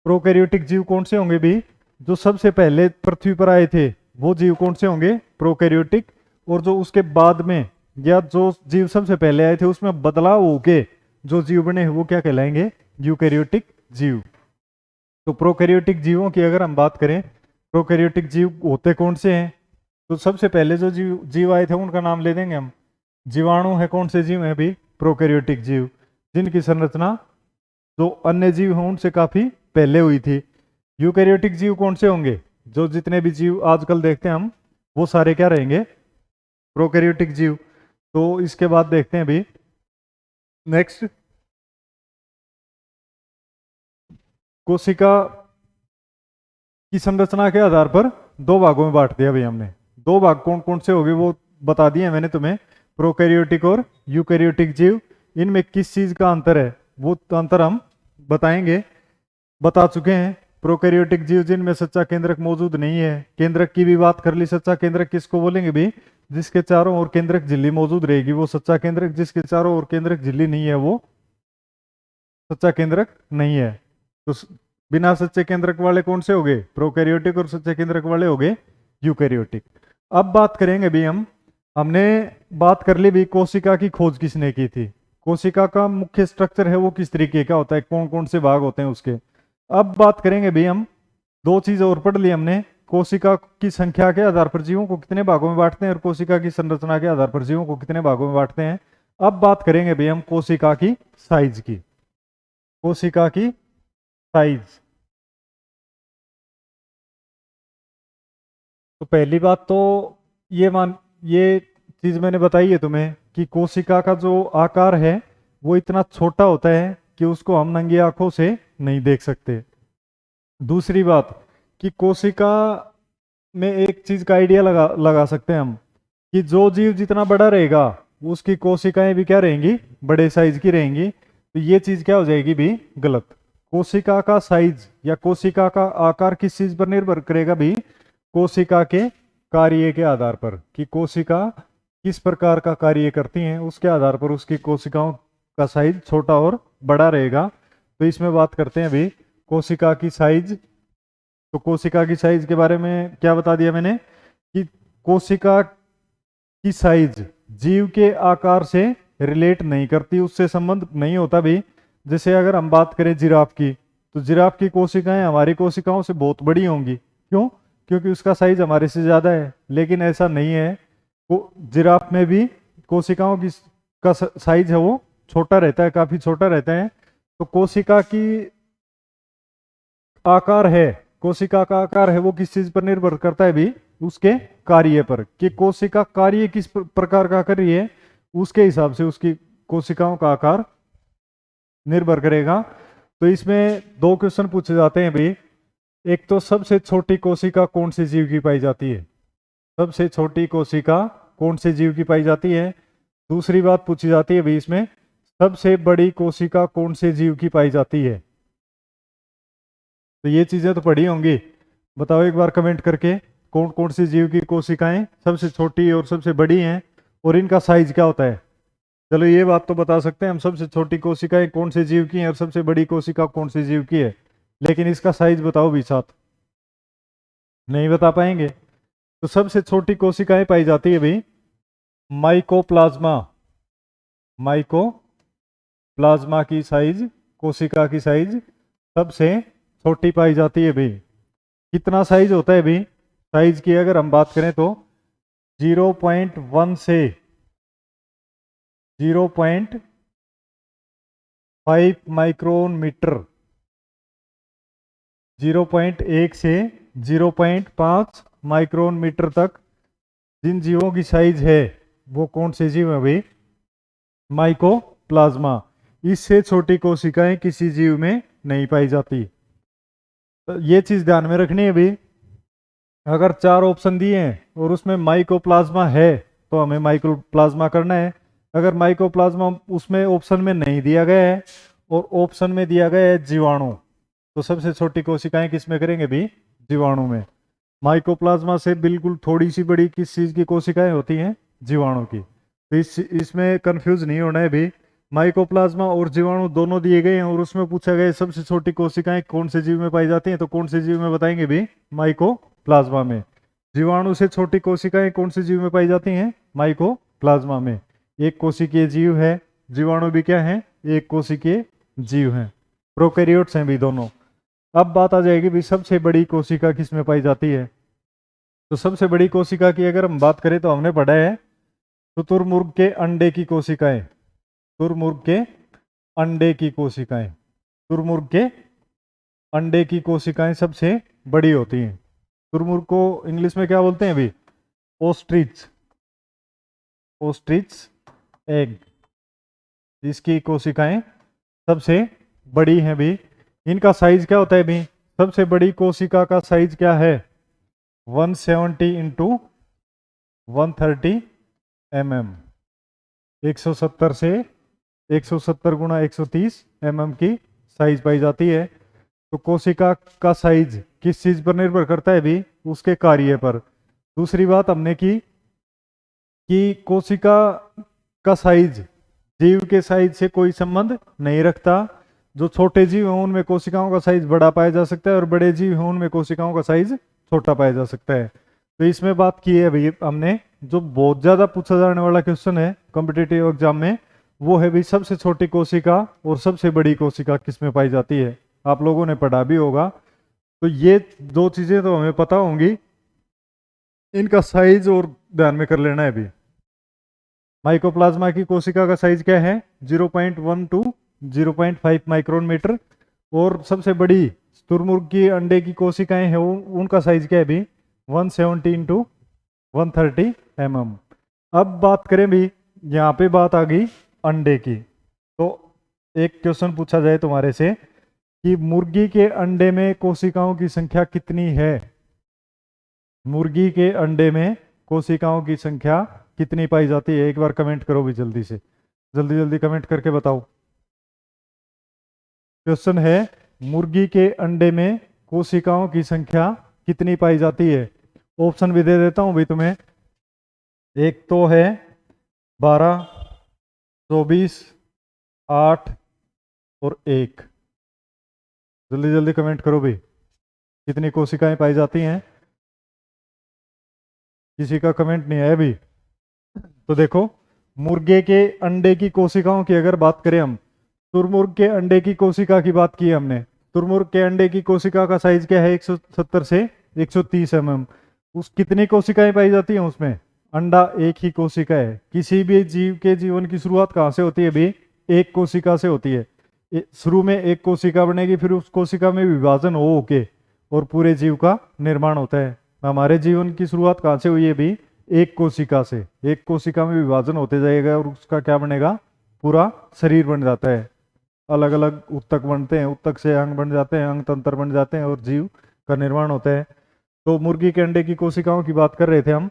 प्रोकैरियोटिक जीव कौन से होंगे भी? जो सबसे पहले पृथ्वी पर आए थे वो जीव कौन से होंगे? प्रोकैरियोटिक। और जो उसके बाद में या जो जीव सबसे पहले आए थे उसमें बदलाव होके जो जीव बने हैं वो क्या कहलाएंगे? यूकैरियोटिक जीव। तो प्रोकैरियोटिक जीवों की अगर हम बात करें, प्रोकैरियोटिक जीव होते कौन से हैं? तो सबसे पहले जो जीव आए थे उनका नाम ले देंगे हम। जीवाणु है कौन से जीव है भी? प्रोकैरियोटिक जीव, जिनकी संरचना जो अन्य जीव हैं उनसे काफी पहले हुई थी। यूकैरियोटिक जीव कौन से होंगे? जो जितने भी जीव आजकल देखते हैं हम वो सारे क्या रहेंगे? प्रोकैरियोटिक जीव। तो इसके बाद देखते हैं भी नेक्स्ट, कोशिका की संरचना के आधार पर दो भागों में बांट दिया भाई हमने। दो भाग कौन कौन से हो गए वो बता दिए मैंने तुम्हें, प्रोकैरियोटिक और यूकैरियोटिक जीव। इनमें किस चीज का अंतर है वो अंतर हम बताएंगे, बता चुके हैं। प्रोकैरियोटिक जीव जिनमें सच्चा केंद्रक मौजूद नहीं है। केंद्रक की भी बात कर ली। सच्चा केंद्रक किसको बोलेंगे भी? जिसके चारों ओर केंद्रक झिल्ली मौजूद रहेगी वो सच्चा केंद्रक। जिसके चारों ओर केंद्रक झिल्ली नहीं है वो सच्चा केंद्रक नहीं है। तो बिना सच्चे केंद्रक वाले कौन से हो गए? प्रोकैरियोटिक। और सच्चे केंद्रक वाले हो गए यूकैरियोटिक। अब बात करेंगे भी हमने बात कर ली भी कोशिका की खोज किसने की थी। कोशिका का मुख्य स्ट्रक्चर है वो किस तरीके का होता है, कौन कौन से भाग होते हैं उसके। अब बात करेंगे भी हम, दो चीज और पढ़ ली हमने। कोशिका की संख्या के आधार पर जीवों को कितने भागों में बांटते हैं और कोशिका की संरचना के आधार पर जीवों को कितने भागों में बांटते हैं। अब बात करेंगे भी हम कोशिका की साइज की। कोशिका की साइज। तो पहली बात तो ये चीज मैंने बताई है तुम्हें कि कोशिका का जो आकार है वो इतना छोटा होता है कि उसको हम नंगी आंखों से नहीं देख सकते। दूसरी बात कि कोशिका में एक चीज का आइडिया लगा सकते हैं हम कि जो जीव जितना बड़ा रहेगा उसकी कोशिकाएं भी क्या रहेंगी? बड़े साइज की रहेंगी। तो ये चीज क्या हो जाएगी भी? गलत। कोशिका का साइज या कोशिका का आकार किस चीज पर निर्भर करेगा भी? कोशिका के कार्य के आधार पर, कि कोशिका किस प्रकार का कार्य करती हैं उसके आधार पर उसकी कोशिकाओं का साइज छोटा और बड़ा रहेगा। तो इसमें बात करते हैं अभी कोशिका की साइज। तो कोशिका की साइज के बारे में क्या बता दिया मैंने कि कोशिका की साइज जीव के आकार से रिलेट नहीं करती, उससे संबंध नहीं होता भी। जैसे अगर हम बात करें जिराफ की, तो जिराफ की कोशिकाएं हमारी कोशिकाओं से बहुत बड़ी होंगी। क्यों? क्योंकि उसका साइज हमारे से ज्यादा है। लेकिन ऐसा नहीं है, जिराफ में भी कोशिकाओं की का साइज है वो छोटा रहता है, काफी छोटा रहता है। तो कोशिका की आकार है, कोशिका का आकार है वो किस चीज पर निर्भर करता है भी? उसके कार्य पर, कि कोशिका कार्य किस प्रकार का कर रही है उसके हिसाब से उसकी कोशिकाओं का आकार निर्भर करेगा। तो इसमें दो क्वेश्चन पूछे जाते हैं भी। एक तो सबसे छोटी कोशिका कौन से जीव की पाई जाती है? सबसे छोटी कोशिका कौन से जीव की पाई जाती है? दूसरी बात पूछी जाती है भी इसमें, सबसे बड़ी कोशिका कौन से जीव की पाई जाती है? तो ये चीजें तो पढ़ी होंगी, बताओ एक बार कमेंट करके कौन कौन सी जीव की कोशिकाएं सबसे छोटी और सबसे बड़ी हैं और इनका साइज क्या होता है। चलो ये बात तो बता सकते हैं हम, सबसे छोटी कोशिकाएं कौन से जीव की हैं और सबसे बड़ी कोशिका कौन से जीव की है, लेकिन इसका साइज बताओ भी साथ, नहीं बता पाएंगे। तो सबसे छोटी कोशिकाएं पाई जाती है भाई माइकोप्लाज्मा। माइकोप्लाज्मा की साइज, कोशिका की साइज सबसे छोटी पाई जाती है भाई। कितना साइज होता है भाई? साइज की अगर हम बात करें तो 0.1 से 0.5 माइक्रोन मीटर, 0.1 से 0.5 माइक्रोन मीटर तक जिन जीवों की साइज है वो कौन से जीव है भाई? माइकोप्लाज्मा। इससे छोटी कोशिकाएं किसी जीव में नहीं पाई जाती। तो ये चीज ध्यान में रखनी है भी, अगर 4 ऑप्शन दिए हैं और उसमें माइकोप्लाज्मा है तो हमें माइकोप्लाज्मा करना है। अगर माइकोप्लाज्मा उसमें ऑप्शन में नहीं दिया गया है और ऑप्शन में दिया गया है जीवाणु, तो सबसे छोटी कोशिकाएं किस में करेंगे भी? जीवाणु में। माइकोप्लाज्मा से बिल्कुल थोड़ी सी बड़ी किस चीज की कोशिकाएं होती हैं? जीवाणु की। तो इसमें कंफ्यूज नहीं होना है भी, माइकोप्लाज्मा और जीवाणु दोनों दिए गए हैं और उसमें पूछा गया है सबसे छोटी कोशिकाएं कौन से जीव में पाई जाती हैं, तो कौन से जीव में बताएंगे भी? माइकोप्लाज्मा में। जीवाणु से छोटी कोशिकाएं कौन से जीव में पाई जाती हैं? माइकोप्लाज्मा में। एक कोशिकीय जीव है, जीवाणु भी क्या है? एक कोशिकीय जीव हैं, प्रोकैरियोट्स हैं भी दोनों। अब बात आ जाएगी भी सबसे बड़ी कोशिका किस में पाई जाती है। तो सबसे बड़ी कोशिका की अगर हम बात करें तो हमने पढ़ा है शुतुरमुर्ग के अंडे की कोशिकाएं, शुतुरमुर्ग के अंडे की कोशिकाएं, शुतुरमुर्ग के अंडे की कोशिकाएं सबसे बड़ी होती हैं। शुतुरमुर्ग को इंग्लिश में क्या बोलते हैं अभी? ओस्ट्रिच, ओस्ट्रिच एग, इसकी कोशिकाएं सबसे बड़ी हैं भी। इनका साइज क्या होता है भी? सबसे बड़ी कोशिका का साइज क्या है? 170 इंटू 130 mm, 170 से 170 गुणा 130 mm की साइज पाई जाती है। तो कोशिका का साइज किस चीज पर निर्भर करता है भी? उसके कार्य पर। दूसरी बात हमने की कि कोशिका का साइज जीव के साइज से कोई संबंध नहीं रखता। जो छोटे जीव हैं उनमें कोशिकाओं का साइज बड़ा पाया जा सकता है और बड़े जीव हैं उनमें कोशिकाओं का साइज छोटा पाया जा सकता है। तो इसमें बात की है भाई हमने, जो बहुत ज्यादा पूछा जाने वाला क्वेश्चन है कॉम्पिटिटिव एग्जाम में, वो है भाई सबसे छोटी कोशिका और सबसे बड़ी कोशिका किस में पाई जाती है। आप लोगों ने पढ़ा भी होगा। तो ये दो चीजें तो हमें पता होंगी, इनका साइज और ध्यान में कर लेना है भी। माइकोप्लाज्मा की कोशिका का साइज क्या है? 0.1 टू 0.5 माइक्रोन मीटर। और सबसे बड़ी शुतुरमुर्ग की अंडे की कोशिकाएं हैं उनका साइज क्या है भी? 170 इंटू 130 mm। अब बात करें भी, यहाँ पे बात आ गई अंडे की। तो एक क्वेश्चन पूछा जाए तुम्हारे से कि मुर्गी के अंडे में कोशिकाओं की संख्या कितनी है? मुर्गी के अंडे में कोशिकाओं की संख्या कितनी पाई जाती है? एक बार कमेंट करो भी जल्दी से, जल्दी जल्दी कमेंट करके बताओ। क्वेश्चन है मुर्गी के अंडे में कोशिकाओं की संख्या कितनी पाई जाती है? ऑप्शन भी दे देता हूं भाई तुम्हें। एक तो है 12, 24, 8 और 1। जल्दी जल्दी कमेंट करो भाई, कितनी कोशिकाएं पाई जाती हैं? किसी का कमेंट नहीं आया भी। तो देखो, मुर्गे के अंडे की कोशिकाओं की अगर बात करें हम, तुरमुर्ग के अंडे की कोशिका की बात की हमने। तुरमुर्ग के अंडे की कोशिका का साइज क्या है? 170 से 130 mm। उस कितनी कोशिकाएं पाई जाती हैं उसमें? अंडा एक ही कोशिका है। किसी भी जीव के जीवन की शुरुआत कहाँ से होती है भी? एक कोशिका से होती है। शुरू में एक कोशिका बनेगी, फिर उस कोशिका में विभाजन हो के और पूरे जीव का निर्माण होता है। हमारे जीवन की शुरुआत कहाँ से हुई है भी? एक कोशिका से। एक कोशिका में विभाजन होते जाएगा और उसका क्या बनेगा? पूरा शरीर बन जाता है। अलग अलग ऊतक बनते हैं, ऊतक से अंग बन जाते हैं, अंग तंत्र बन जाते हैं और जीव का निर्माण होता है। तो मुर्गी के अंडे की कोशिकाओं की बात कर रहे थे हम।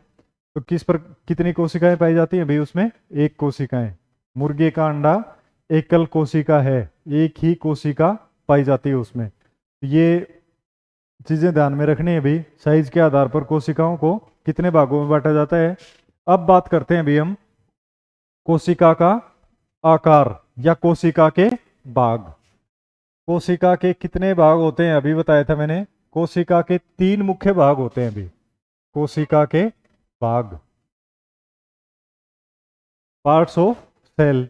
तो कितनी कोशिकाएं पाई जाती हैं भाई उसमें? एक कोशिकाएं। मुर्गे का अंडा एकल कोशिका है, एक ही कोशिका पाई जाती है उसमें। ये चीजें ध्यान में रखनी है भाई। साइज के आधार पर कोशिकाओं को कितने भागों में बांटा जाता है। अब बात करते हैं भाई हम कोशिका का आकार या कोशिका के भाग। कोशिका के कितने भाग होते हैं अभी बताया था मैंने। कोशिका के 3 मुख्य भाग होते हैं अभी। कोशिका के भाग, पार्ट्स ऑफ सेल।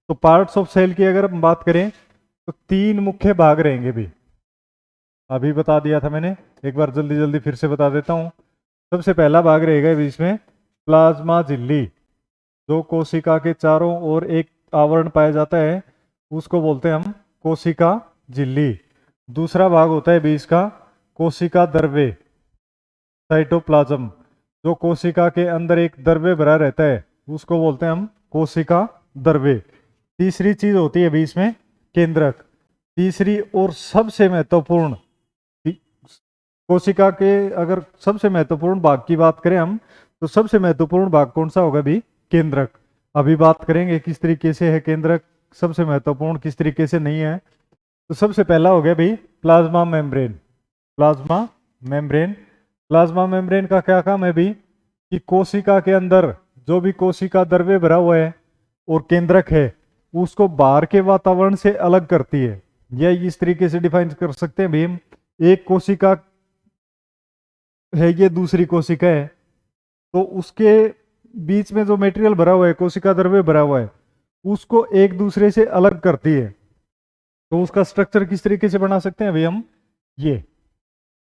तो पार्ट्स ऑफ सेल की अगर हम बात करें तो 3 मुख्य भाग रहेंगे भी। अभी बता दिया था मैंने, एक बार जल्दी जल्दी फिर से बता देता हूं। सबसे पहला भाग रहेगा बीच में प्लाज्मा झिल्ली। जो कोशिका के चारों ओर एक आवरण पाया जाता है उसको बोलते हैं हम कोशिका झिल्ली। दूसरा भाग होता है बीच का कोशिका द्रव्य, साइटोप्लाज्म। जो कोशिका के अंदर एक द्रव्य भरा रहता है उसको बोलते हैं हम कोशिका द्रव्य। तीसरी चीज होती है बीच में केंद्रक। तीसरी और सबसे महत्वपूर्ण, कोशिका के अगर सबसे महत्वपूर्ण भाग की बात करें हम तो सबसे महत्वपूर्ण भाग कौन सा होगा भी? केंद्रक। अभी बात करेंगे किस तरीके से है केंद्रक सबसे महत्वपूर्ण, किस तरीके से नहीं है। तो सबसे पहला हो गया भाई plasma membrane. Plasma membrane. Plasma membrane का क्या काम है भी? कि कोशिका के अंदर जो भी कोशिका द्रव्य भरा हुआ है और केंद्रक है उसको बाहर के वातावरण से अलग करती है। या इस तरीके से डिफाइन कर सकते हैं भी हम, एक कोशिका है, ये दूसरी कोशिका है, तो उसके बीच में जो मटेरियल भरा हुआ है, कोशिका द्रव्य भरा हुआ है, उसको एक दूसरे से अलग करती है। तो उसका स्ट्रक्चर किस तरीके से बना सकते हैं अभी हम? ये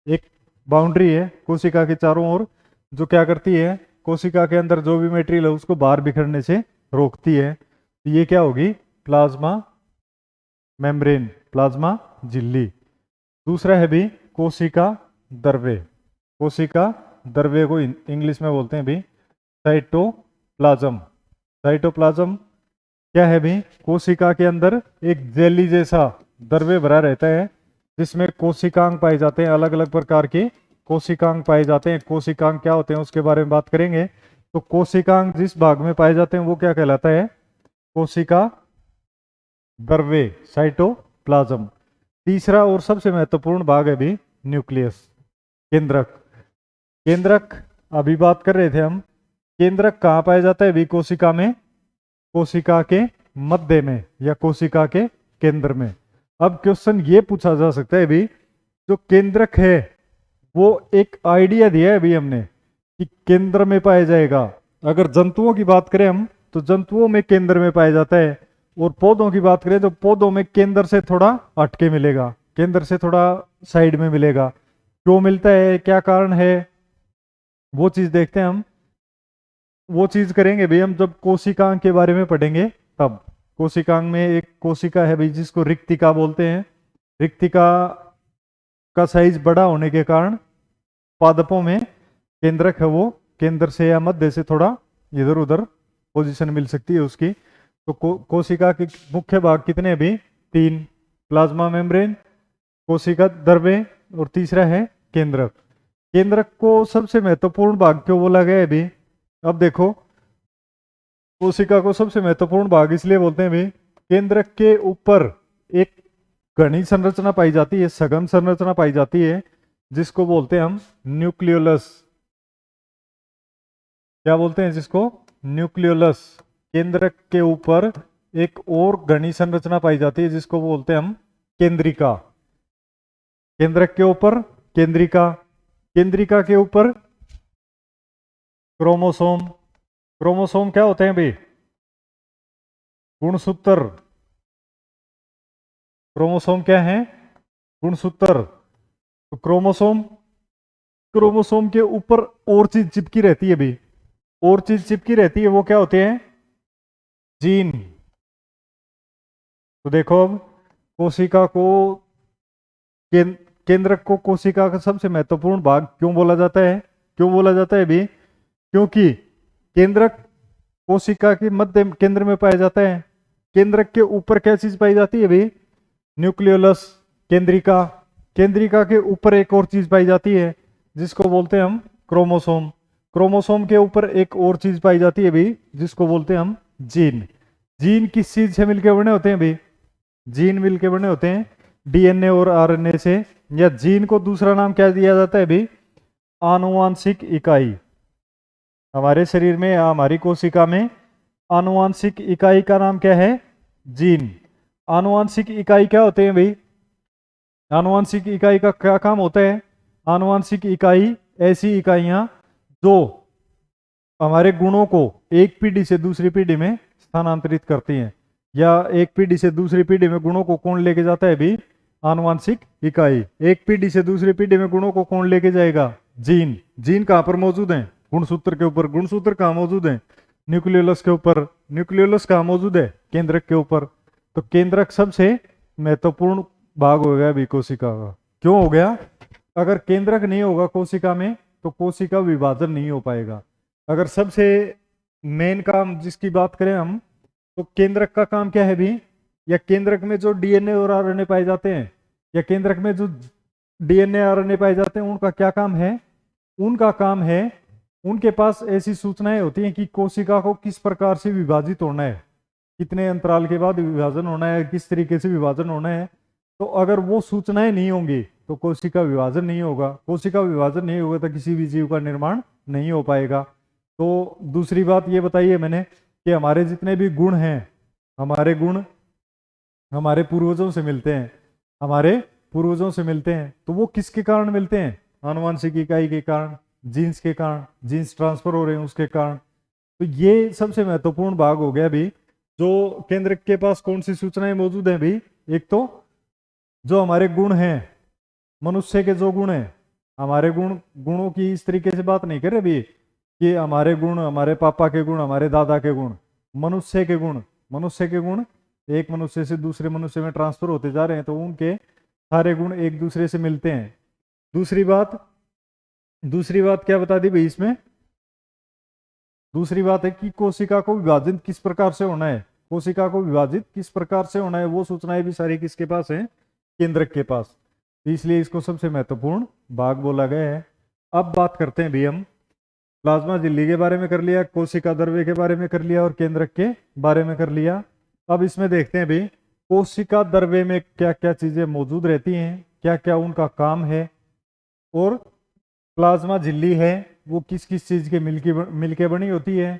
एक बाउंड्री है कोशिका के चारों ओर जो क्या करती है? कोशिका के अंदर जो भी मटेरियल है उसको बाहर बिखरने से रोकती है। तो ये क्या होगी? प्लाज्मा मेम्ब्रेन, प्लाज्मा झिल्ली। दूसरा है भी कोशिका द्रव्य। कोशिका द्रव्य को इंग्लिश में बोलते हैं भी साइटोप्लाज्म। साइटोप्लाज्म क्या है भी? कोशिका के अंदर एक जेली जैसा द्रव्य भरा रहता है जिसमें कोशिकांग पाए जाते हैं। अलग अलग प्रकार के कोशिकांग पाए जाते हैं। कोशिकांग क्या होते हैं उसके बारे में बात करेंगे। तो कोशिकांग जिस भाग में पाए जाते हैं वो क्या कहलाता है? कोशिका द्रव्य, साइटोप्लाज्म। तीसरा और सबसे महत्वपूर्ण भाग है भी न्यूक्लियस, केंद्रक। केंद्रक अभी बात कर रहे थे हम। केंद्रक कहाँ पाया जाता है भी? कोशिका में, कोशिका के मध्य में या कोशिका के केंद्र में। अब क्वेश्चन ये पूछा जा सकता है भी, जो केंद्रक है वो एक आइडिया दिया है भी हमने कि केंद्र में पाया जाएगा। अगर जंतुओं की बात करें हम तो जंतुओं में केंद्र में पाया जाता है, और पौधों की बात करें तो पौधों में केंद्र से थोड़ा हटके मिलेगा, केंद्र से थोड़ा साइड में मिलेगा। क्यों मिलता है, क्या कारण है, वो चीज देखते हैं हम। वो चीज करेंगे भी हम जब कोशिकांग के बारे में पढ़ेंगे तब। कोशिकांग में एक कोशिका है भाई जिसको रिक्तिका बोलते हैं। रिक्तिका का साइज बड़ा होने के कारण पादपों में केंद्रक है वो केंद्र से या मध्य से थोड़ा इधर उधर पोजीशन मिल सकती है उसकी। तो कोशिका के मुख्य भाग कितने हैं भी? 3। प्लाज्मा मेम्ब्रेन, कोशिका द्रव्य और तीसरा है केंद्रक। केंद्रक को सबसे महत्वपूर्ण भाग क्यों बोला गया है भी? अब देखो, कोशिका को सबसे महत्वपूर्ण भाग इसलिए बोलते हैं भी केंद्रक के ऊपर एक घनी संरचना पाई जाती है, सघन संरचना पाई जाती है, जिसको बोलते हैं हम न्यूक्लियोलस। क्या बोलते हैं जिसको? न्यूक्लियोलस। केंद्रक के ऊपर एक और घनी संरचना पाई जाती है, जिसको बोलते हैं हम केंद्रिका। केंद्रक के ऊपर केंद्रिका, केंद्रिका के ऊपर क्रोमोसोम। क्रोमोसोम क्या होते हैं भाई? गुणसूत्र। क्रोमोसोम क्या है? गुणसूत्र। तो क्रोमोसोम, क्रोमोसोम के ऊपर और चीज चिपकी रहती है भाई, और चीज चिपकी रहती है, वो क्या होते हैं? जीन। तो देखो अब कोशिका को, केंद्रक को कोशिका का सबसे महत्वपूर्ण भाग क्यों बोला जाता है? क्यों बोला जाता है भी? क्योंकि केंद्रक कोशिका के मध्य केंद्र में पाया जाता है। केंद्रक के ऊपर क्या चीज पाई जाती है भी? न्यूक्लियोलस। केंद्रिका, केंद्रिका के ऊपर एक और चीज पाई जाती है, जिसको बोलते हैं हम क्रोमोसोम। क्रोमोसोम के ऊपर एक और चीज पाई जाती है भी, जिसको बोलते हैं हम जीन। जीन किस चीज से मिलकर बने होते हैं भी? जीन मिलकर बने होते हैं डीएनए और आरएनए से। या जीन को दूसरा नाम क्या दिया जाता है भी? आनुवांशिक इकाई। हमारे शरीर में या हमारी कोशिका में आनुवांशिक इकाई का नाम क्या है? जीन। आनुवांशिक इकाई क्या होते हैं भाई? आनुवांशिक इकाई का क्या काम होता है? आनुवांशिक इकाई ऐसी इकाइयां जो हमारे गुणों को एक पीढ़ी से दूसरी पीढ़ी में स्थानांतरित करती हैं। या एक पीढ़ी से दूसरी पीढ़ी में गुणों को कौन लेके जाता है भी? आनुवांशिक इकाई। एक पीढ़ी से दूसरी पीढ़ी में गुणों को कौन लेके जाएगा? जीन। जीन कहाँ पर मौजूद है? गुणसूत्र के ऊपर। गुणसूत्र कहाँ मौजूद है? न्यूक्लियोलस के ऊपर। न्यूक्लियोलस कहाँ मौजूद है? केंद्रक के ऊपर। तो केंद्रक सबसे महत्वपूर्ण भाग हो गया भी कोशिका का। क्यों हो गया? अगर केंद्रक नहीं होगा कोशिका में तो कोशिका विभाजन नहीं हो पाएगा। अगर सबसे मेन काम जिसकी बात करें हम, तो केंद्रक का काम क्या है भी? या केंद्रक में जो डीएनए और आरएनए पाए जाते हैं, या केंद्रक में जो डीएनए आरएनए पाए जाते हैं, उनका क्या काम है? उनका काम है, उनके पास ऐसी सूचनाएं होती हैं कि कोशिका को किस प्रकार से विभाजित होना है, कितने अंतराल के बाद विभाजन होना है, किस तरीके से विभाजन होना है। तो अगर वो सूचनाएं नहीं होंगी तो कोशिका विभाजन नहीं होगा। कोशिका विभाजन नहीं होगा तो किसी भी जीव का निर्माण नहीं हो पाएगा। तो दूसरी बात ये बताई है मैंने कि हमारे जितने भी गुण हैं, हमारे गुण हमारे पूर्वजों से मिलते हैं। हमारे पूर्वजों से मिलते हैं तो वो किसके कारण मिलते हैं? आनुवांशिक इकाई के कारण, जीन्स के कारण, जीन्स ट्रांसफर हो रहे हैं उसके कारण। तो ये सबसे महत्वपूर्ण भाग हो गया भी। जो केंद्र के पास कौन सी सूचनाएं मौजूद हैं भी? एक तो जो हमारे गुण हैं, मनुष्य के जो गुण हैं, हमारे गुण, गुणों की इस तरीके से बात नहीं कर रहे भी कि हमारे गुण, हमारे पापा के गुण, हमारे दादा के गुण। मनुष्य के गुण, मनुष्य के गुण एक मनुष्य से दूसरे मनुष्य में ट्रांसफर होते जा रहे हैं, तो उनके सारे गुण एक दूसरे से मिलते हैं। दूसरी बात क्या बता दी भाई इसमें? दूसरी बात है कि कोशिका को विभाजित किस प्रकार से होना है। कोशिका को विभाजित किस प्रकार से होना है वो सूचनाएं भी सारी किसके पास है? केंद्रक के पास। तो इसलिए इसको सबसे महत्वपूर्ण भाग बोला गया है। अब बात करते हैं भी हम, प्लाज्मा झिल्ली के बारे में कर लिया, कोशिका द्रव्य के बारे में कर लिया और केंद्रक के बारे में कर लिया। अब इसमें देखते हैं भी कोशिका द्रव्य में क्या क्या चीजें मौजूद रहती हैं, क्या क्या उनका काम है, और प्लाज्मा झिल्ली है वो किस किस चीज के मिलके बनी होती है,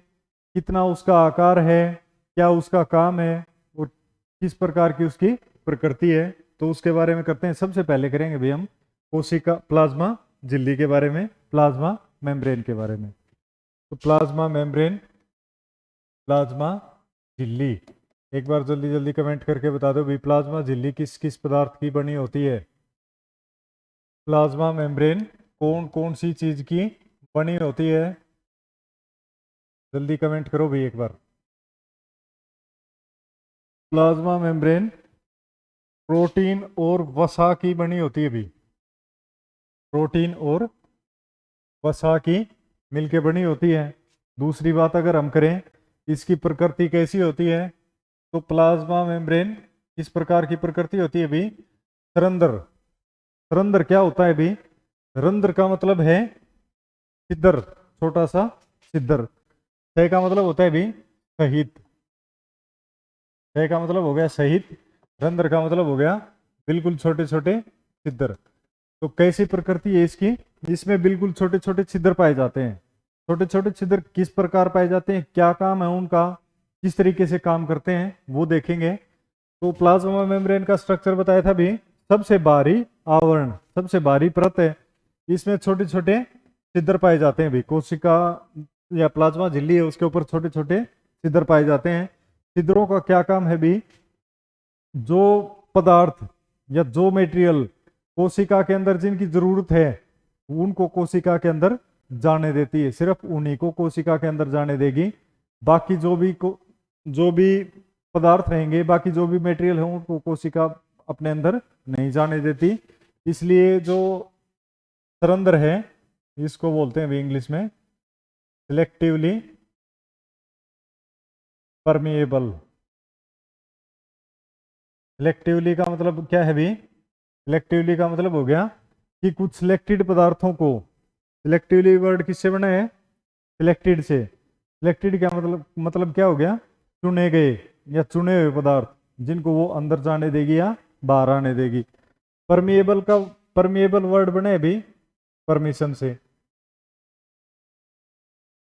कितना उसका आकार है, क्या उसका काम है, और किस प्रकार की उसकी प्रकृति है। तो उसके बारे में करते हैं। सबसे पहले करेंगे भी हम कोशिका प्लाज्मा झिल्ली के बारे में, प्लाज्मा मेम्ब्रेन के बारे में। तो प्लाज्मा मेम्ब्रेन, प्लाज्मा झिल्ली, एक बार जल्दी जल्दी कमेंट करके बता दो भी प्लाज्मा झिल्ली किस किस पदार्थ की बनी होती है। प्लाज्मा मेम्ब्रेन कौन कौन सी चीज की बनी होती है? जल्दी कमेंट करो भी एक बार। प्लाज्मा मेम्ब्रेन प्रोटीन और वसा की बनी होती है भी, प्रोटीन और वसा की मिलके बनी होती है। दूसरी बात अगर हम करें इसकी प्रकृति कैसी होती है, तो प्लाज्मा मेम्ब्रेन किस प्रकार की प्रकृति होती है भी? रंध्र। रंध्र क्या होता है भी? रंध्र का मतलब है छिद्र, छोटा सा छिद्र। क्षय का मतलब होता है भी सहित, क्षय का मतलब हो गया सहित, रंध्र का मतलब हो गया बिल्कुल छोटे छोटे छिद्र। तो कैसी प्रकृति है इसकी, इसमें बिल्कुल छोटे छोटे छिद्र पाए जाते हैं। छोटे छोटे छिद्र किस प्रकार पाए जाते हैं, क्या काम है उनका, किस तरीके से काम करते हैं, वो देखेंगे। तो प्लाज्मा मेम्ब्रेन का स्ट्रक्चर बताया था भी, सबसे बाहरी आवरण, सबसे बाहरी परत है, इसमें छोटे छोटे छिद्र पाए जाते हैं भी। कोशिका या प्लाज्मा झिल्ली है, उसके ऊपर छोटे छोटे छिद्र पाए जाते हैं। छिद्रों का क्या काम है भी, जो पदार्थ या जो मटेरियल कोशिका के अंदर जिनकी जरूरत है उनको कोशिका के अंदर जाने देती है, सिर्फ उन्हीं को कोशिका के अंदर जाने देगी। बाकी जो भी पदार्थ रहेंगे, बाकी जो भी मटेरियल है उनको कोशिका अपने अंदर नहीं जाने देती। इसलिए जो सरंध्र है इसको बोलते हैं भी इंग्लिश में सिलेक्टिवली परमिएबल। सिलेक्टिवली का मतलब क्या है भी, सिलेक्टिवली का मतलब हो गया कि कुछ सिलेक्टेड पदार्थों को, सिलेक्टिवली वर्ड किससे बना है, सिलेक्टेड से। सिलेक्टेड क्या मतलब क्या हो गया, चुने गए या चुने हुए पदार्थ जिनको वो अंदर जाने देगी या बाहर आने देगी। परमिएबल का, परमिएबल वर्ड बने भी परमिशन से,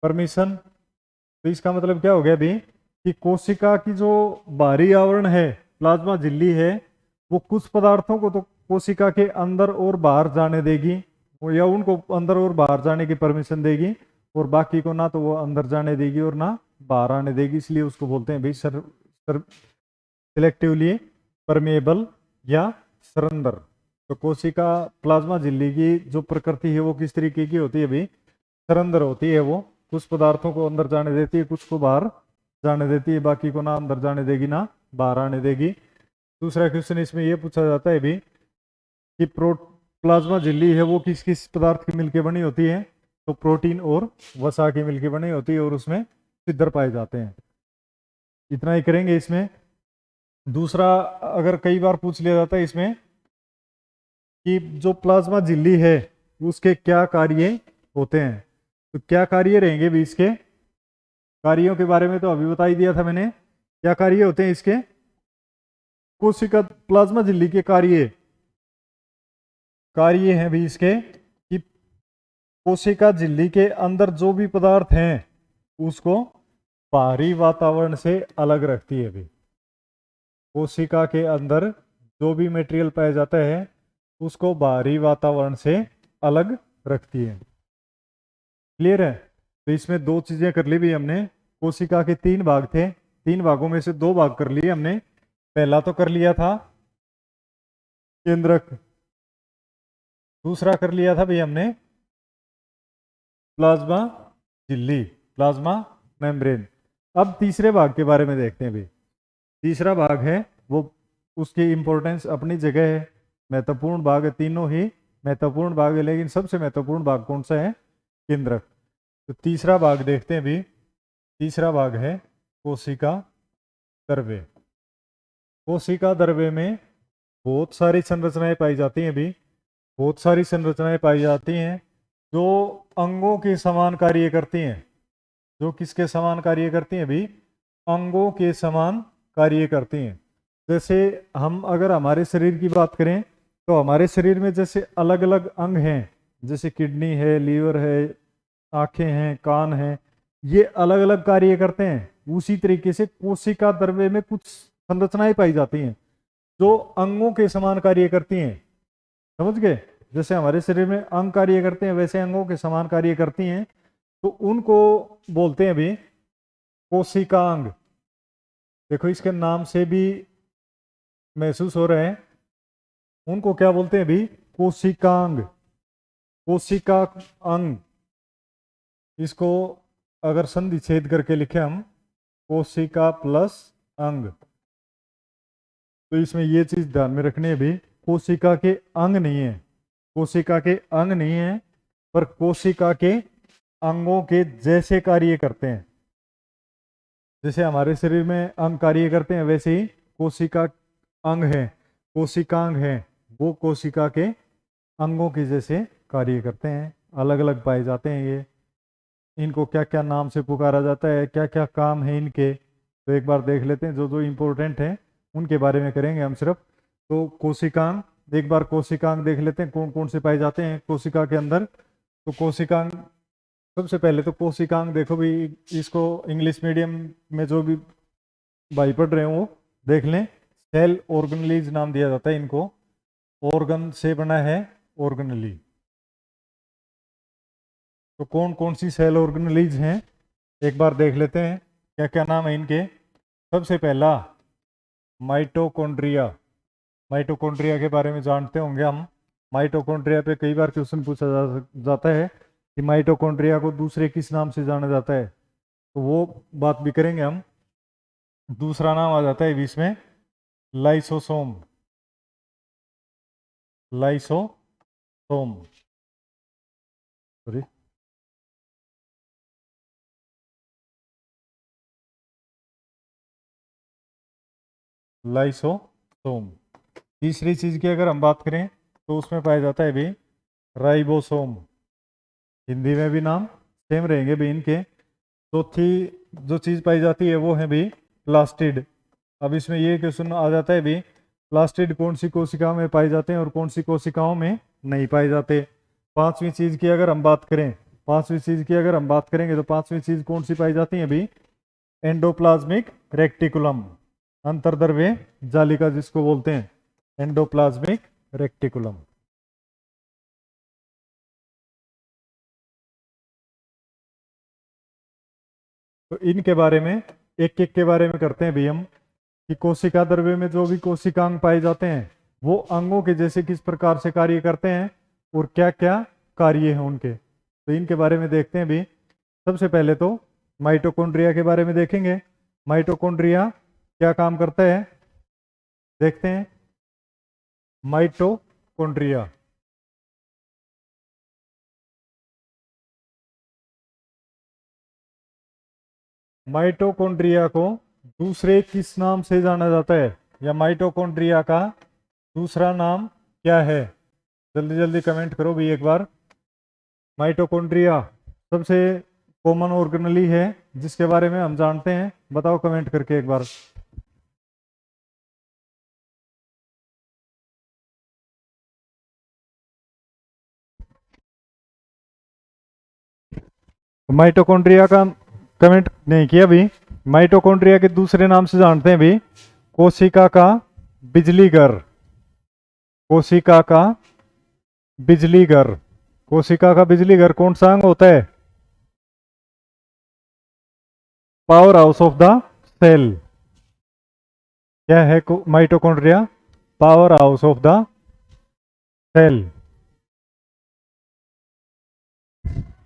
परमिशन। तो इसका मतलब क्या हो गया भी कि कोशिका की जो बाहरी आवरण है, प्लाज्मा झिल्ली है, वो कुछ पदार्थों को तो कोशिका के अंदर और बाहर जाने देगी, या उनको अंदर और बाहर जाने की परमिशन देगी, और बाकी को ना तो वो अंदर जाने देगी और ना बाहर आने देगी। इसलिए उसको बोलते हैं भाई सिलेक्टिवली परमिएबल या सरंध्र। तो कोशिका प्लाज्मा झिल्ली की जो प्रकृति है वो किस तरीके की होती है भाई, सरंध्र होती है। वो कुछ पदार्थों को अंदर जाने देती है, कुछ को बाहर जाने देती है, बाकी को ना अंदर जाने देगी ना बाहर आने देगी। दूसरा क्वेश्चन इसमें यह पूछा जाता है भी कि प्लाज्मा झिल्ली है वो किस किस पदार्थ की मिलकर बनी होती है, तो प्रोटीन और वसा की मिलकर बनी होती है, और उसमें छिद्र पाए जाते हैं। इतना ही करेंगे इसमें। दूसरा अगर कई बार पूछ लिया जाता है इसमें कि जो प्लाज्मा झिल्ली है उसके क्या कार्य होते हैं, तो क्या कार्य रहेंगे भी इसके। कार्यों के बारे में तो अभी बता ही दिया था मैंने, क्या कार्य होते हैं इसके। कोशिका प्लाज्मा झिल्ली के कार्य हैं भी इसके कि कोशिका झिल्ली के अंदर जो भी पदार्थ हैं उसको बाहरी वातावरण से अलग रखती है भी। कोशिका के अंदर जो भी मटेरियल पाया जाता है उसको बाहरी वातावरण से अलग रखती है। क्लियर है। तो इसमें दो चीजें कर ली भी हमने। कोशिका के 3 भाग थे, 3 भागों में से 2 भाग कर लिए हमने। पहला तो कर लिया था केंद्रक, दूसरा कर लिया था भाई हमने प्लाज्मा झिल्ली, प्लाज्मा मेम्ब्रेन। अब तीसरे भाग के बारे में देखते हैं भाई। तीसरा भाग है वो, उसकी इंपॉर्टेंस अपनी जगह है, महत्वपूर्ण भाग है, तीनों ही महत्वपूर्ण भाग है, लेकिन सबसे महत्वपूर्ण भाग कौन सा है, केंद्रक। तो तीसरा भाग देखते हैं भी। तीसरा भाग है कोशिका द्रव्य। कोशिका द्रव्य में बहुत सारी संरचनाएं पाई जाती हैं भी, बहुत सारी संरचनाएं पाई जाती हैं जो अंगों के समान कार्य करती हैं। जो किसके समान कार्य करती हैं भी, अंगों के समान कार्य करती हैं। जैसे हम अगर हमारे शरीर की बात करें तो हमारे शरीर में जैसे अलग अलग अंग हैं, जैसे किडनी है, लीवर है, आंखें हैं, कान हैं, ये अलग अलग कार्य करते हैं। उसी तरीके से कोशिका द्रव्य में कुछ संरचनाएं पाई जाती हैं जो अंगों के समान कार्य करती हैं। समझ गए। जैसे हमारे शरीर में अंग कार्य करते हैं वैसे अंगों के समान कार्य करती हैं, तो उनको बोलते हैं भी कोशिकांग। देखो इसके नाम से भी महसूस हो रहे हैं, उनको क्या बोलते हैं भी, कोशिकांग, कोशिका अंग। इसको अगर संधि छेद करके लिखे हम, कोशिका प्लस अंग, तो इसमें ये चीज ध्यान में रखनी है भी, कोशिका के अंग नहीं है, कोशिका के अंग नहीं है, पर कोशिका के अंगों के जैसे कार्य करते हैं। जैसे हमारे शरीर में अंग कार्य करते हैं वैसे ही कोशिका अंग है, कोशिकांग है, वो कोशिका के अंगों के जैसे कार्य करते हैं। अलग अलग पाए जाते हैं ये। इनको क्या क्या नाम से पुकारा जाता है, क्या क्या काम है इनके, तो एक बार देख लेते हैं। जो जो इम्पोर्टेंट है उनके बारे में करेंगे हम सिर्फ। तो कोशिकांग, एक बार कोशिकांग देख लेते हैं कौन कौन से पाए जाते हैं कोशिका के अंदर। तो कोशिकांग, सबसे पहले तो कोशिकांग देखो भी, इसको इंग्लिश मीडियम में जो भी भाई पढ़ रहे हो वो देख लें। सेल ऑर्गेनलीज नाम दिया जाता है इनको, ऑर्गन से बना है ऑर्गेनली। तो कौन कौन सी सेल ऑर्गेनलीज हैं एक बार देख लेते हैं, क्या क्या नाम है इनके। सबसे पहला माइटोकॉन्ड्रिया। माइटोकॉन्ड्रिया के बारे में जानते होंगे हम। माइटोकॉन्ड्रिया पे कई बार क्वेश्चन पूछा जाता है कि माइटोकॉन्ड्रिया को दूसरे किस नाम से जाना जाता है, तो वो बात भी करेंगे हम। दूसरा नाम आ जाता है बीच में लाइसोसोम। Lysosome, sorry, lysosome. तीसरी चीज की अगर हम बात करें तो उसमें पाया जाता है भी राइबोसोम। हिंदी में भी नाम सेम रहेंगे भी इनके। चौथी जो चीज पाई जाती है वो है भी प्लास्टिड। अब इसमें ये क्वेश्चन आ जाता है भी प्लास्टिड कौन सी कोशिकाओं में पाए जाते हैं और कौन सी कोशिकाओं में नहीं पाए जाते। पांचवी चीज की अगर हम बात करें, पांचवी चीज की अगर हम बात करेंगे तो पांचवी चीज कौन सी पाई जाती है भी एंडोप्लाज्मिक रेक्टिकुलम। अंतर्द्रव्य जालिका जिसको बोलते हैं, एंडोप्लाज्मिक रेक्टिकुलम। तो इनके बारे में एक एक के बारे में करते हैं भी हम, कि कोशिका द्रव्य में जो भी कोशिकांग पाए जाते हैं वो अंगों के जैसे किस प्रकार से कार्य करते हैं और क्या क्या कार्य हैं उनके। तो इनके बारे में देखते हैं भी। सबसे पहले तो माइटोकॉन्ड्रिया के बारे में देखेंगे। माइटोकॉन्ड्रिया क्या काम करता है देखते हैं। माइटोकॉन्ड्रिया, माइटोकॉन्ड्रिया को दूसरे किस नाम से जाना जाता है, या माइटोकॉन्ड्रिया का दूसरा नाम क्या है? जल्दी जल्दी कमेंट करो भी एक बार। माइटोकॉन्ड्रिया सबसे कॉमन ऑर्गेनली है जिसके बारे में हम जानते हैं, बताओ कमेंट करके एक बार। माइटोकॉन्ड्रिया का कमेंट नहीं किया भी। माइटोकॉन्ड्रिया के दूसरे नाम से जानते हैं भी कोशिका का बिजली घर। कोशिका का बिजली घर, कोशिका का बिजली घर कौन सा अंग होता है? Powerhouse of the cell. क्या है mitochondria? Powerhouse of the cell.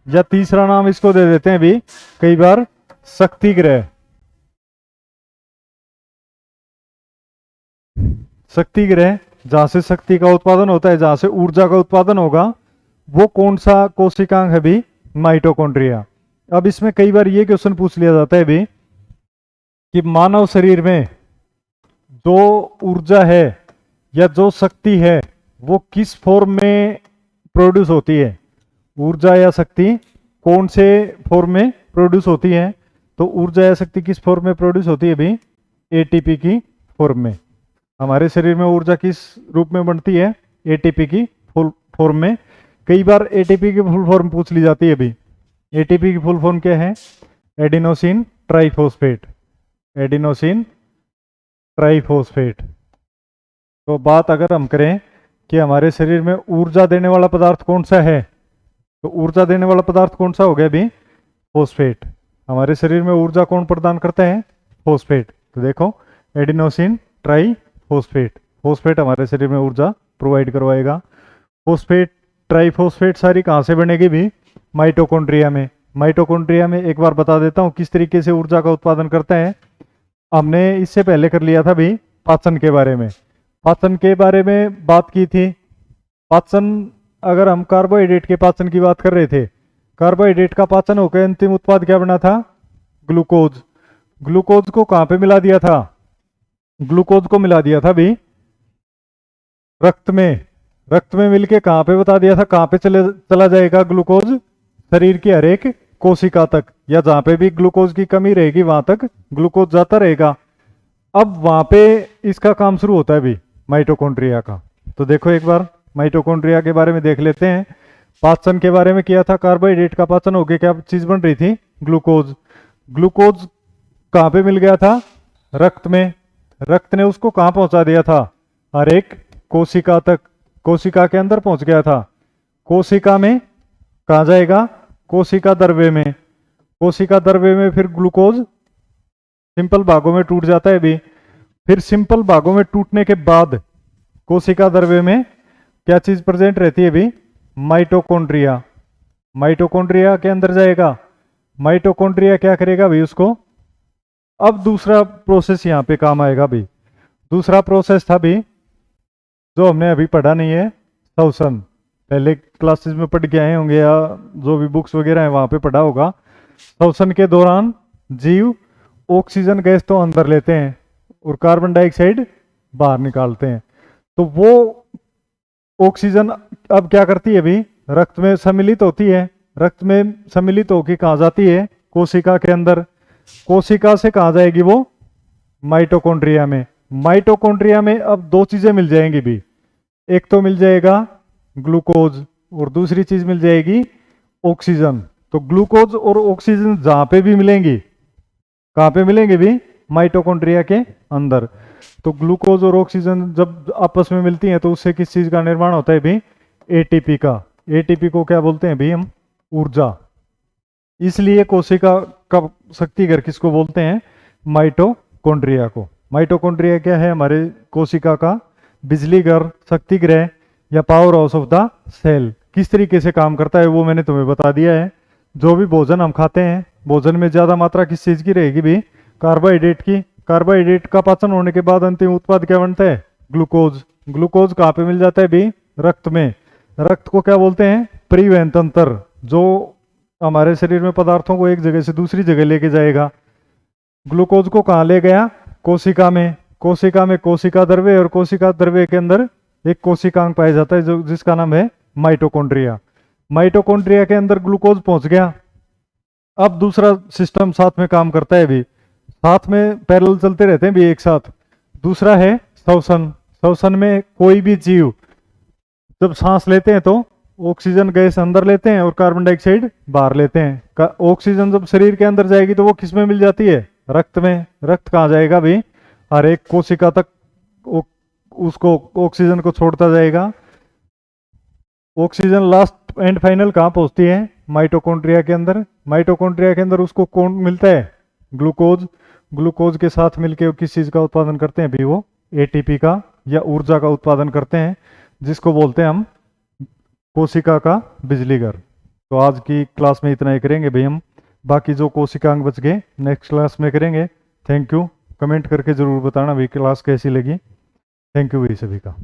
या तीसरा नाम इसको दे देते हैं भी कई बार, शक्ति ग्रह। शक्ति ग्रह, जहां से शक्ति का उत्पादन होता है, जहां से ऊर्जा का उत्पादन होगा, वो कौन सा कोशिकांग है भी? माइटोकॉन्ड्रिया। अब इसमें कई बार ये क्वेश्चन पूछ लिया जाता है भी कि मानव शरीर में जो ऊर्जा है या जो शक्ति है वो किस फॉर्म में प्रोड्यूस होती है? ऊर्जा या शक्ति कौन से फॉर्म में प्रोड्यूस होती है? तो ऊर्जा या शक्ति किस फॉर्म में प्रोड्यूस होती है भी? एटीपी की फॉर्म में। हमारे शरीर में ऊर्जा किस रूप में बनती है? एटीपी की फुल फॉर्म में। कई बार एटीपी की फुल फॉर्म पूछ ली जाती है भी। एटीपी की फुल फॉर्म क्या है? Adenosine triphosphate. Adenosine triphosphate. तो बात अगर हम करें कि हमारे शरीर में ऊर्जा देने वाला पदार्थ कौन सा है, तो ऊर्जा देने वाला पदार्थ कौन सा हो गया भी? फॉस्फेट। हमारे शरीर में ऊर्जा कौन प्रदान करता है? फॉस्फेट। तो देखो एडिनोसिन ट्राइफॉस्फेट, फॉस्फेट हमारे शरीर में ऊर्जा प्रोवाइड करवाएगा। फॉस्फेट ट्राइफॉस्फेट सारी कहाँ से बनेगी भी? माइटोकॉन्ड्रिया में। माइटोकॉन्ड्रिया में एक बार बता देता हूँ किस तरीके से ऊर्जा का उत्पादन करता है। हमने इससे पहले कर लिया था भी पाचन के बारे में। पाचन के बारे में बात की थी। पाचन, अगर हम कार्बोहाइड्रेट के पाचन की बात कर रहे थे, कार्बोहाइड्रेट का पाचन होकर अंतिम उत्पाद क्या बना था? ग्लूकोज। ग्लूकोज को कहां पे मिला दिया था? ग्लूकोज को मिला दिया था भी रक्त में। रक्त में मिलके कहां पे बता दिया था कहां पे चला जाएगा ग्लूकोज? शरीर की हर एक कोशिका तक, या जहां पे भी ग्लूकोज की कमी रहेगी वहां तक ग्लूकोज जाता रहेगा। अब वहां पे इसका काम शुरू होता है भी, माइटोकॉन्ड्रिया का। तो देखो एक बार माइटोकॉन्ड्रिया के बारे में देख लेते हैं। पाचन के बारे में किया था, कार्बोहाइड्रेट का पाचन हो गया, क्या चीज बन रही थी, ग्लूकोज। ग्लूकोज कहाँ पे मिल गया था, रक्त में। रक्त ने उसको कहाँ पहुंचा दिया था, हर एक कोशिका तक, कोशिका के अंदर पहुंच गया था। कोशिका में कहाँ जाएगा, कोशिका द्रव्य में। कोशिका द्रव्य में फिर ग्लूकोज सिंपल भागों में टूट जाता है भी। फिर सिंपल भागों में टूटने के बाद कोशिका द्रव्य में क्या चीज प्रेजेंट रहती है भी, माइटोकॉन्ड्रिया। माइटोकॉन्ड्रिया के अंदर जाएगा। माइटोकॉन्ड्रिया क्या करेगा भाई उसको, अब दूसरा प्रोसेस यहाँ पे काम आएगा भी। दूसरा प्रोसेस था भी जो हमने अभी पढ़ा नहीं है, श्वसन। पहले क्लासेस में पढ़ के आए होंगे या जो भी बुक्स वगैरह है वहां पे पढ़ा होगा। श्वसन के दौरान जीव ऑक्सीजन गैस तो अंदर लेते हैं और कार्बन डाइऑक्साइड बाहर निकालते हैं। तो वो ऑक्सीजन अब क्या करती है भी, रक्त में सम्मिलित होती है। रक्त में सम्मिलित होकर कहाँ जाती है, कोशिका के अंदर। कोशिका से कहाँ जाएगी वो, माइटोकॉन्ड्रिया में। माइटोकॉन्ड्रिया में अब दो चीजें मिल जाएंगी भी, एक तो मिल जाएगा ग्लूकोज और दूसरी चीज मिल जाएगी ऑक्सीजन। तो ग्लूकोज और ऑक्सीजन जहां पे भी मिलेंगी, कहां पे मिलेंगे भी, माइटोकॉन्ड्रिया के अंदर। तो ग्लूकोज और ऑक्सीजन जब आपस में मिलती हैं तो उससे किस चीज का निर्माण होता है भी, एटीपी का। एटीपी को क्या बोलते हैं भी हम, ऊर्जा। इसलिए कोशिका का शक्ति घर किसको बोलते हैं, माइटोकॉन्ड्रिया को। माइटोकॉन्ड्रिया क्या है, हमारे कोशिका का बिजली घर, शक्ति ग्रह या powerhouse of the cell. किस तरीके से काम करता है वो मैंने तुम्हें बता दिया है। जो भी भोजन हम खाते हैं, भोजन में ज्यादा मात्रा किस चीज की रहेगी भी, कार्बोहाइड्रेट की। कार्बोहाइड्रेट का पाचन होने के बाद अंतिम उत्पाद क्या बनता है, ग्लूकोज। ग्लूकोज कहाँ पे मिल जाता है भी, रक्त में। रक्त को क्या बोलते हैं, परिवहन तंत्र, जो हमारे शरीर में पदार्थों को एक जगह से दूसरी जगह लेके जाएगा। ग्लूकोज को कहाँ ले गया, कोशिका में। कोशिका में कोशिका द्रव्य, और कोशिका द्रव्य के अंदर एक कोशिकांग पाया जाता है जो जिसका नाम है माइटोकॉन्ड्रिया। माइटोकॉन्ड्रिया के अंदर ग्लूकोज पहुंच गया। अब दूसरा सिस्टम साथ में काम करता है भी, साथ में पैरेलल चलते रहते हैं भी एक साथ। दूसरा है श्वसन। श्वसन में कोई भी जीव जब सांस लेते हैं तो ऑक्सीजन गैस अंदर लेते हैं और कार्बन डाइऑक्साइड बाहर लेते हैं। ऑक्सीजन जब शरीर के अंदर जाएगी तो वो किस में मिल जाती है, रक्त में। रक्त कहाँ जाएगा भी, हर एक कोशिका तक उसको ऑक्सीजन को छोड़ता जाएगा। ऑक्सीजन लास्ट एंड फाइनल कहाँ पहुंचती है, माइटोकॉन्ड्रिया के अंदर। माइटोकॉन्ड्रिया के अंदर उसको कौन मिलता है, ग्लूकोज। ग्लूकोज के साथ मिलकर किस चीज का उत्पादन करते हैं भी, वो एटीपी का या ऊर्जा का उत्पादन करते हैं, जिसको बोलते हैं हम कोशिका का बिजली घर। तो आज की क्लास में इतना ही करेंगे भाई हम। बाकी जो कोशिकांग बच गए नेक्स्ट क्लास में करेंगे। Thank you. कमेंट करके जरूर बताना भाई क्लास कैसी लगी। थैंक यू भाई सभी का।